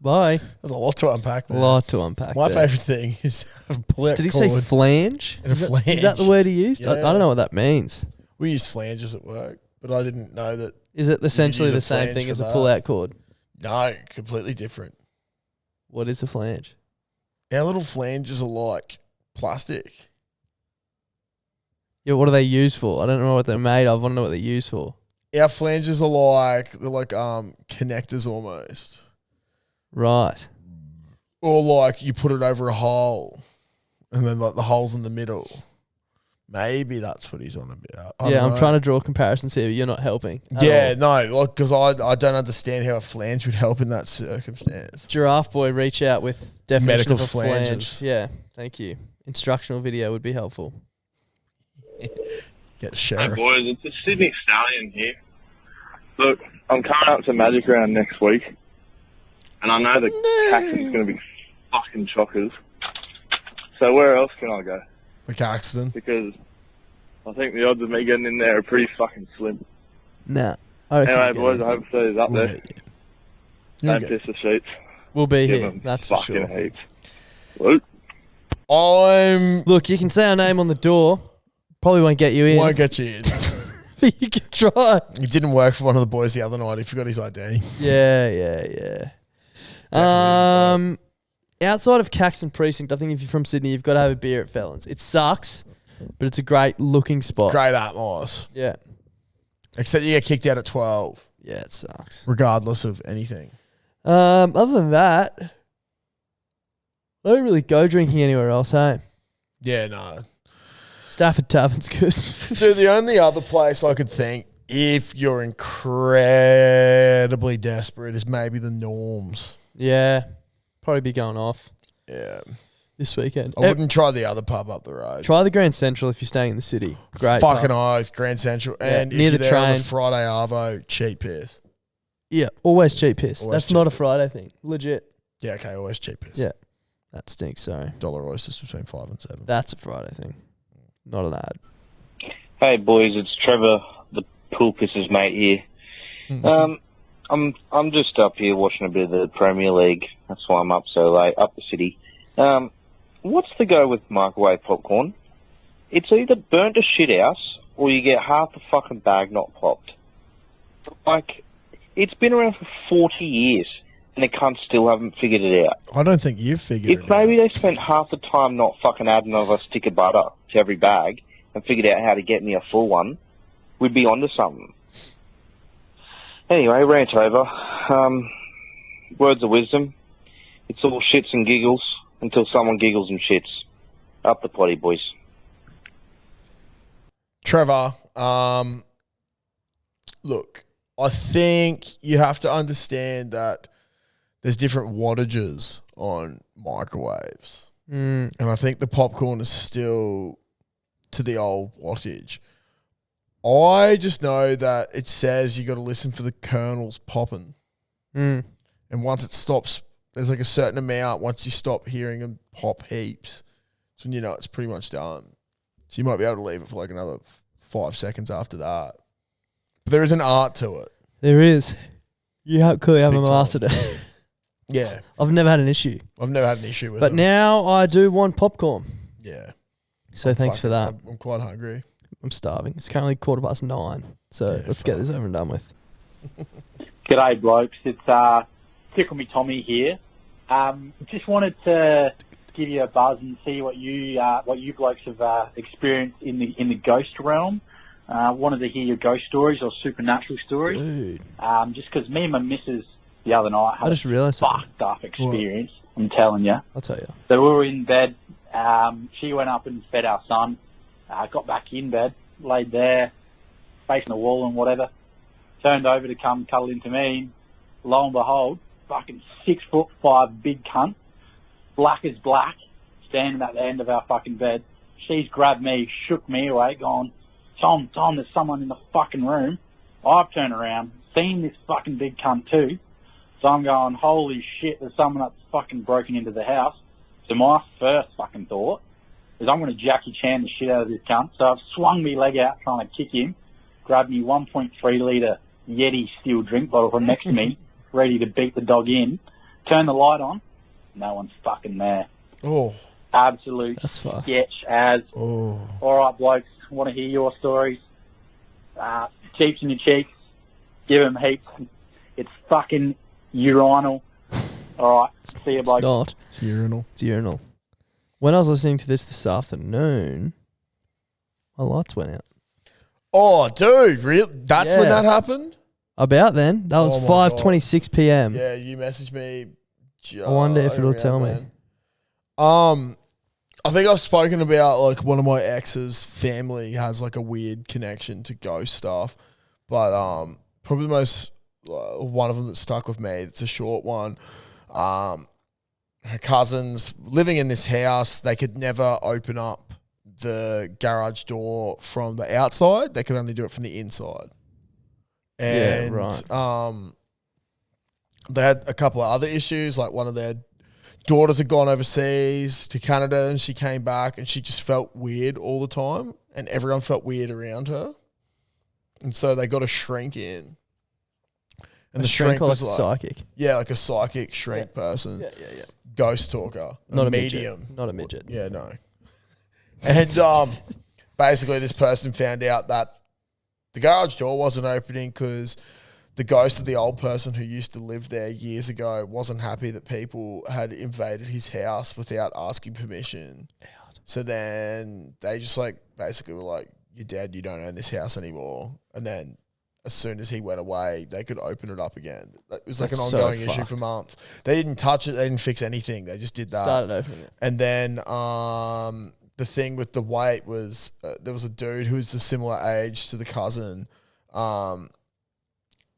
Bye. There's a lot to unpack there. A lot to unpack. My there. favourite thing is a pull-out Did he say cord flange? and a flange. Is that the word he used? I don't know what that means. We use flanges at work, but I didn't know that. Is it essentially you the use a same flange thing for as a that. pull-out cord? No, completely different. What is a flange? Our little flanges are like plastic. Yeah, what are they used for? I don't know what they're made of. I want to know what they're used for. Our flanges are like connectors almost. Right. Or like you put it over a hole and then like the hole's in the middle. Maybe that's what he's on about. I'm trying to draw comparisons here, but you're not helping. Yeah, no, because I don't understand how a flange would help in that circumstance. Giraffe Boy, reach out with definition Medical of a flanges. flange. Yeah, thank you. Instructional video would be helpful. Get the Hey sheriff. boys, it's a Sydney Stallion here. Look, I'm coming up to Magic Round next week, and I know that Caxton's going to be fucking chockers. So where else can I go? The Caxton. Because I think the odds of me getting in there are pretty fucking slim. Nah. Anyway, boys, I hope to see you up there. Don't get- piss the sheets. We'll be Give here, them that's for fucking sure. heaps. Luke. Look, you can say our name on the door. Probably won't get you in. Won't get you in. But you can try. It didn't work for one of the boys the other night. He forgot his ID. Yeah. Outside of Caxton Precinct, I think if you're from Sydney, you've got to have a beer at Felons. It sucks, but it's a great looking spot. Great atmos. Yeah. Except you get kicked out at 12. Yeah, it sucks. Regardless of anything. Other than that, I don't really go drinking anywhere else, hey? Yeah, no. Stafford Tavern's good. So the only other place I could think, if you're incredibly desperate, is maybe the Norms. Yeah. Probably be going off. Yeah. This weekend. I wouldn't try the other pub up the road. Try the Grand Central if you're staying in the city. Great. Fucking pub. oath, Grand Central. Yeah, And near if you're the there on train. the Friday Arvo, cheap piss. Yeah, always cheap piss. Always That's cheap not a Friday thing. Legit. Yeah, okay, always cheap piss. Yeah. That stinks, sorry. Dollar oysters between 5 and 7. That's a Friday thing. Not an ad. Hey boys, it's Trevor, the pool pissers mate here. I'm just up here watching a bit of the Premier League. That's why I'm up so late, up the city. What's the go with microwave popcorn? It's either burnt to shit house or you get half the fucking bag not popped. Like, it's been around for 40 years and the cunts still haven't figured it out. I don't think you've figured If maybe they spent half the time not fucking adding another stick of butter to every bag and figured out how to get me a full one, we'd be onto something. Anyway, rant over. Words of wisdom. It's all shits and giggles until someone giggles and shits. Up the potty, boys. Trevor, look, I think you have to understand that there's different wattages on microwaves. Mm. And I think the popcorn is still to the old wattage. I just know that it says you got to listen for the kernels popping. Mm. And once it stops, there's like a certain amount. Once you stop hearing them pop heaps, that's when you know it's pretty much done. So you might be able to leave it for like another 5 seconds after that. But there is an art to it. There is. You clearly haven't Big time. mastered it. Yeah. I've never had an issue. I've never had an issue with it. But now I do want popcorn. Yeah. So thanks for that. I'm quite hungry. I'm starving. It's currently 9:15. So let's get this over and done with. G'day, blokes. It's Tickle Me Tommy here. Just wanted to give you a buzz and see what you blokes have experienced in the ghost realm. Wanted to hear your ghost stories or supernatural stories. Dude. Just because me and my missus the other night had I just realised a fucked up experience. I'm telling you. I'll tell you. So we were in bed. She went up and fed our son. Got back in bed, laid there, facing the wall and whatever. Turned over to come cuddle into me. Lo and behold, fucking 6'5" big cunt, black as black, standing at the end of our fucking bed. She's grabbed me, shook me away, gone, Tom, there's someone in the fucking room. I've turned around, seen this fucking big cunt too. So I'm going, holy shit, there's someone that's fucking broken into the house. So my first fucking thought is I'm going to Jackie Chan the shit out of this cunt. So I've swung me leg out trying to kick him, grabbed me 1.3 litre Yeti steel drink bottle from next to me, ready to beat the dog in. Turn the light on, no one's fucking there. Oh. Absolute sketch as. Oh. All right, blokes, want to hear your stories. Cheeks in your cheeks. Give them heaps. It's fucking urinal. All right, see you, blokes. It's not. It's urinal. It's urinal. When I was listening to this afternoon, my lights went out. Oh, dude, that's when that happened? About then. That was 5:26 p.m. Yeah, you messaged me. I wonder if it'll tell me. I think I've spoken about, like, one of my ex's family has, like, a weird connection to ghost stuff. But probably the most, one of them that stuck with me, it's a short one. Her cousins living in this house, they could never open up the garage door from the outside. They could only do it from the inside. And they had a couple of other issues, like one of their daughters had gone overseas to Canada and she came back and she just felt weird all the time and everyone felt weird around her. And so they got a shrink in. And A the shrink shrink or was like a like, psychic? Yeah, like a psychic shrink person. Yeah. Ghost talker. Not a medium. midget. Not a midget. Yeah, no. And basically this person found out that the garage door wasn't opening because the ghost of the old person who used to live there years ago wasn't happy that people had invaded his house without asking permission. So then they just like basically were like, "You're dead, you don't own this house anymore." And then as soon as he went away, they could open it up again. It was like That's an so ongoing issue fucked. for months. They didn't touch it, they didn't fix anything. They just did that. Started opening it. And then the thing with the weight was there was a dude who was a similar age to the cousin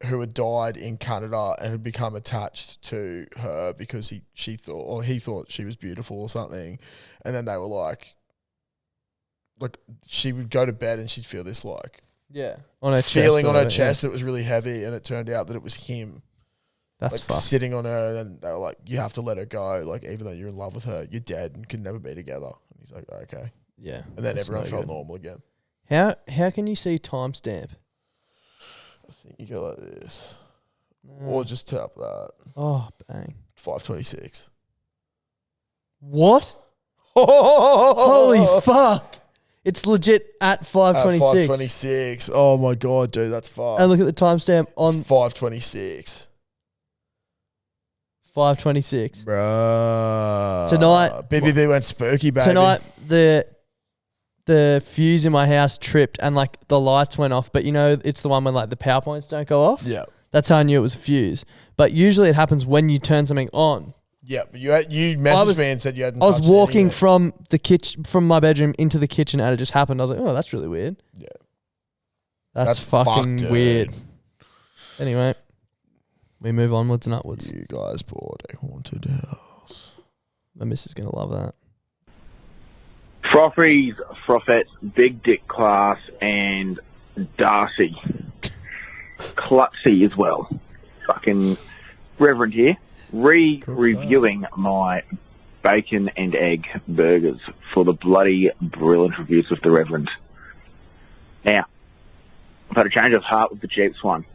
who had died in Canada and had become attached to her because he thought she was beautiful or something. And then they were like she would go to bed and she'd feel this like on her feeling chest on or her whatever, chest that was really heavy, and it turned out that it was him. That's like fucked. sitting on her, and then they were like, "You have to let her go. Like even though you're in love with her, you're dead and can never be together." And he's like, "Okay." Yeah. And then That's everyone no felt good. normal again. How can you see timestamp? I think you go like this. Or just tap that. Oh, bang. 5:26. What? Holy fuck. It's legit at 5:26. 5:26. Oh my god, dude, that's fast. And look at the timestamp on 5:26. 5:26. Bruh. Tonight BBB went spooky, baby. Tonight the fuse in my house tripped and like the lights went off, but you know it's the one when like the power points don't go off. Yeah. That's how I knew it was a fuse. But usually it happens when you turn something on. Yeah, but you messaged me and said you hadn't. I was touched walking anything. from the kitchen, from my bedroom into the kitchen, and it just happened. I was like, "Oh, that's really weird." Yeah, that's fucking fucked, weird. dude. Anyway, we move onwards and upwards. You guys bought a haunted house. My missus is gonna love that. Froffy's, Froffettes, Big Dick Class, and Darcy. Clutzy as well. Fucking Reverend here. Reviewing my bacon and egg burgers for the bloody brilliant reviews of the Reverend. Now, I've had a change of heart with the Jeeps one.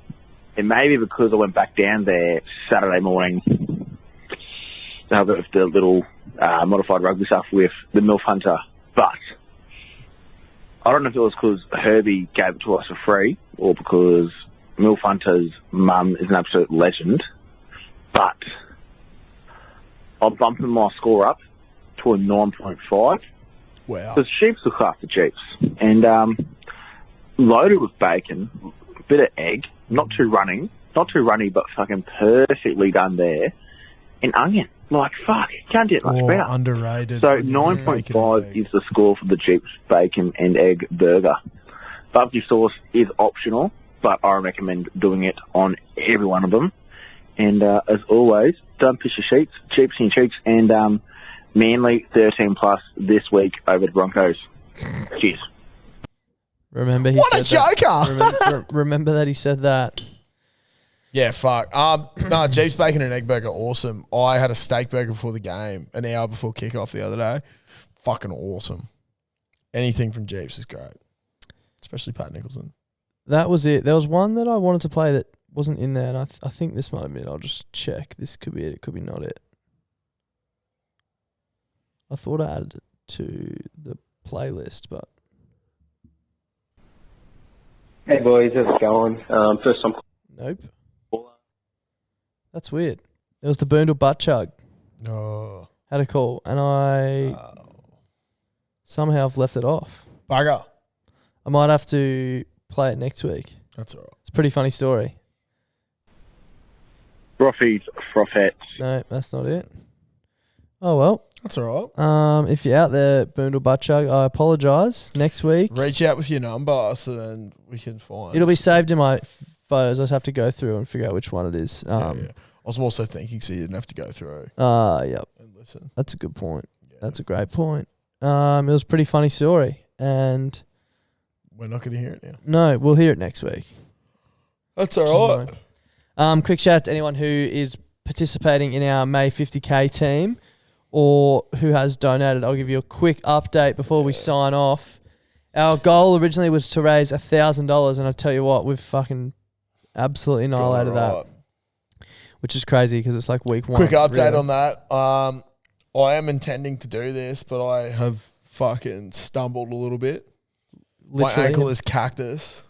It may be because I went back down there Saturday morning to have the little modified rugby stuff with the MILF Hunter, but I don't know if it was because Herbie gave it to us for free or because MILF Hunter's mum is an absolute legend, but I'm bumping my score up to a 9.5. Wow. Because Jeeps look after Jeeps. And loaded with bacon, a bit of egg, not too runny, but fucking perfectly done there, and onion. Like, fuck, can't get much better. Underrated. So 9.5 is the score for the Jeeps bacon and egg burger. Barbecue sauce is optional, but I recommend doing it on every one of them. And as always, don't piss your sheets, Jeeps in your cheeks, and Manly 13 plus this week over the Broncos. Cheers. Remember he What a said that. joker! Remember that he said that. Yeah, fuck. No, Jeeps bacon and egg burger, awesome. I had a steak burger before the game, an hour before kickoff the other day. Fucking awesome. Anything from Jeeps is great, especially Pat Nicholson. That was it. There was one that I wanted to play that wasn't in there, and I think this might have been. I'll just check. This could be it. It could be not it. I thought I added it to the playlist, but Hey boys, how's it going? First time. nope. That's weird. It was the Boondle Butt Chug. Oh. Had a call, and I somehow have left it off. Bugger. I might have to play it next week. That's all right. It's a pretty funny story. Frothies, frothettes. No, that's not it. Oh well. That's all right. If you're out there, Boondle Butt Chug, I apologise. Next week, Reach out with your number so then we can find. it'll be saved in my photos. I just have to go through and figure out which one it is. Yeah. I was also thinking so you didn't have to go through. Yep. And listen. That's a good point. That's a great point. It was a pretty funny story, and We're not going to hear it now. no, we'll hear it next week. That's all right. Quick shout out to anyone who is participating in our May 50k team or who has donated. I'll give you a quick update before we sign off. Our goal originally was to raise $1,000, and I tell you what, we've fucking absolutely annihilated that, which is crazy because it's like week 1. Quick update really. on that. I am intending to do this, but I have fucking stumbled a little bit. Literally. My ankle is cactus.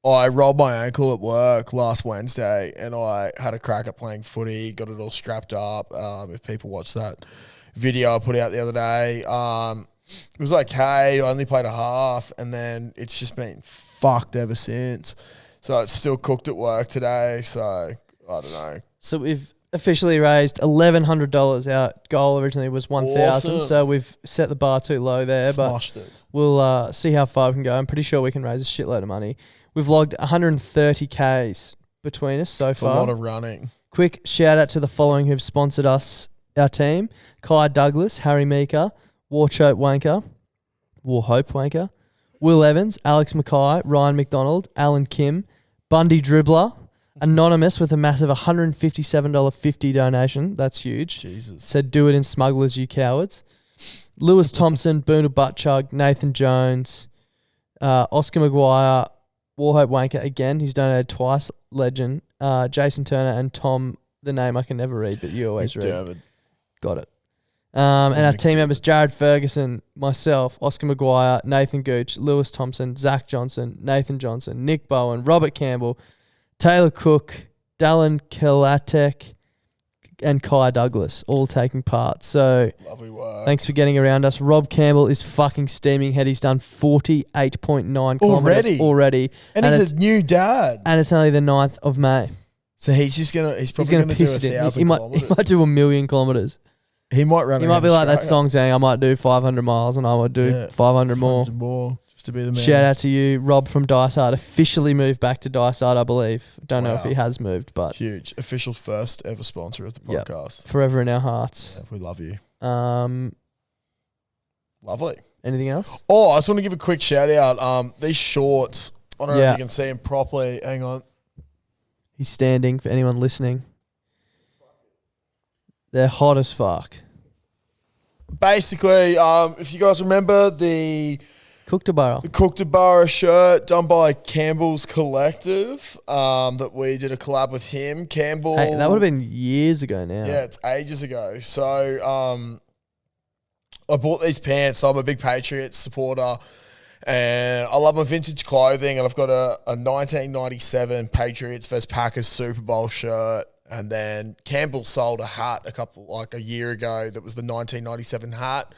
I rolled my ankle at work last Wednesday, and I had a crack at playing footy, got it all strapped up. If people watch that video I put out the other day, it was okay. I only played a half, and then it's just been fucked ever since. So it's still cooked at work today, so I don't know. So we've officially raised $1,100. Our goal originally was 1,000, Awesome. so we've set the bar too low there. Smashed but it. We'll see how far we can go. I'm pretty sure we can raise a shitload of money. We've logged 130Ks between us so far. A lot of running. Quick shout out to the following who've sponsored us, our team: Kai Douglas, Harry Meeker, Warhope Wanker, Will Evans, Alex Mackay, Ryan McDonald, Alan Kim, Bundy Dribbler, Anonymous with a massive $157.50 donation. That's huge. Jesus. Said, do it in smugglers, you cowards. Lewis Thompson, Boondle Buttchug, Nathan Jones, Oscar Maguire, Warhope Wanker again. He's donated twice. Legend. Jason Turner and Tom, the name I can never read, but you always read. Got it. And our team members: Jared Ferguson, myself, Oscar Maguire, Nathan Gooch, Lewis Thompson, Zach Johnson, Nathan Johnson, Nick Bowen, Robert Campbell, Taylor Cook, Dallin Kalatek, and Kai Douglas, all taking part. So lovely work. Thanks for getting around us. Rob Campbell is fucking steaming ahead. He's done 48.9 kilometers already. And he's a new dad. And it's only the 9th of May. So he's probably going to do 1,000 He kilometers. might do 1,000,000 kilometers. He might run. He might be like that song saying, I might do 500 miles and I might do 500 more. Just to be the man. Shout out to you. Rob from Dysart officially moved back to Dysart, I believe. Don't know if he has moved, but huge. Official first ever sponsor of the podcast. Forever in our hearts. Yeah, we love you. Lovely. Anything else? Oh, I just want to give a quick shout out. These shorts, I don't know if you can see them properly. Hang on. He's standing for anyone listening. They're hot as fuck. Basically, if you guys remember the Kookaburra shirt done by Campbell's Collective, that we did a collab with him. Campbell. Hey, that would have been years ago now. Yeah, it's ages ago. So I bought these pants. So I'm a big Patriots supporter, and I love my vintage clothing. And I've got a 1997 Patriots vs Packers Super Bowl shirt. And then Campbell sold a hat a year ago that was the 1997 hat.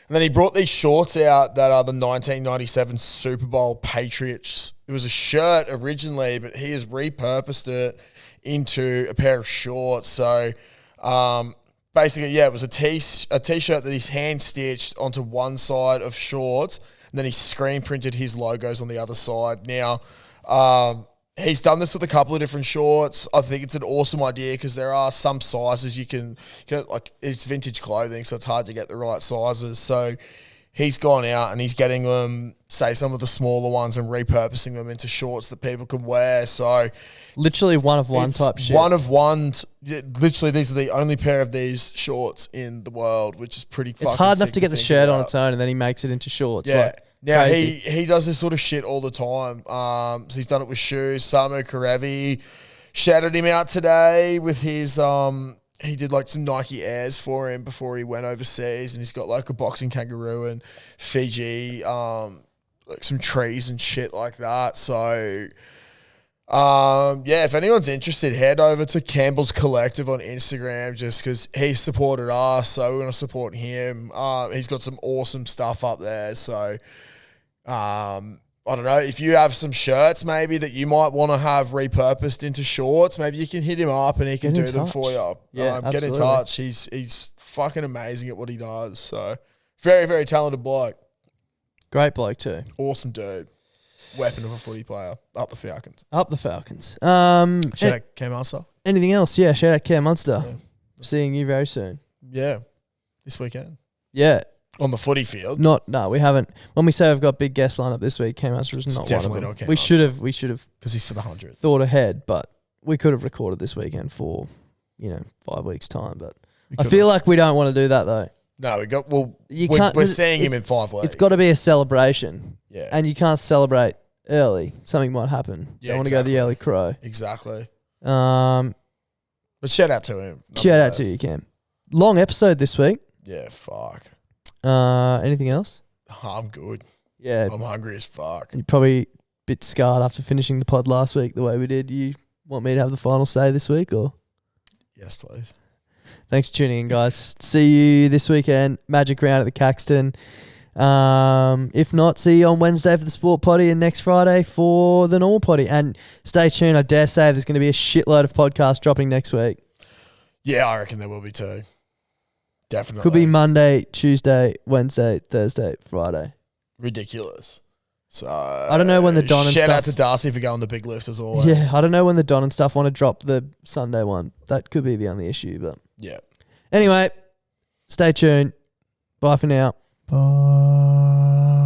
And then he brought these shorts out that are the 1997 Super Bowl Patriots. It was a shirt originally, but he has repurposed it into a pair of shorts. So basically, it was a t-shirt that he's hand-stitched onto one side of shorts, and then he screen printed his logos on the other side. Now, he's done this with a couple of different shorts. I think it's an awesome idea because there are some sizes you can like, it's vintage clothing, so it's hard to get the right sizes. So he's gone out and he's getting them, say some of the smaller ones, and repurposing them into shorts that people can wear. So literally one of one type shit. One of one. Literally, these are the only pair of these shorts in the world, which is pretty fucking It's hard enough sick to get the think shirt on about. its own, and then he makes it into shorts. Yeah. Like, Now, Crazy. he does this sort of shit all the time. So he's done it with shoes. Samu Karevi shouted him out today with his he did like some Nike Airs for him before he went overseas, and he's got like a boxing kangaroo and Fiji, like some trees and shit like that. So yeah, if anyone's interested, head over to Campbell's Collective on Instagram just because he supported us, so we're going to support him. He's got some awesome stuff up there. So I don't know, if you have some shirts maybe that you might want to have repurposed into shorts, maybe you can hit him up and he can do them for you. Yeah, get in absolutely. touch. He's fucking amazing at what he does. So very, very talented bloke. Great bloke too. Awesome dude. Weapon of a footy player. Up the Falcons. Up the Falcons. Shout out Cam Munster. Anything else? Yeah, shout out Cam Munster. Yeah. Seeing you very soon. Yeah. This weekend. Yeah. On the footy field. No, we haven't. When we say we've got big guest lineup this week, Cam Munster is not one of them. Not Cam we should Munster. have because he's for the 100th. Thought ahead, but we could have recorded this weekend for 5 weeks time. But I feel like we don't want to do that though. No, we're seeing him in 5 weeks. It's got to be a celebration. Yeah. And you can't celebrate early. Something might happen. Yeah, Don't want to go the early crow. Exactly. But shout out to him. Shout out to you, Cam. Long episode this week. Yeah, fuck. Anything else? I'm good. Yeah. I'm hungry as fuck. You're probably a bit scarred after finishing the pod last week the way we did. You want me to have the final say this week or? Yes, please. Thanks for tuning in, guys. See you this weekend. Magic round at the Caxton. If not, see you on Wednesday for the Sport Potty and next Friday for the normal potty. And stay tuned. I dare say there's going to be a shitload of podcasts dropping next week. Yeah, I reckon there will be too. Definitely. Could be Monday, Tuesday, Wednesday, Thursday, Friday. Ridiculous. So I don't know when the Don and shout stuff. out to Darcy for going the big lift as always. Yeah, I don't know when the Don and stuff want to drop the Sunday one. That could be the only issue, but yeah. Anyway, stay tuned. Bye for now. Bye.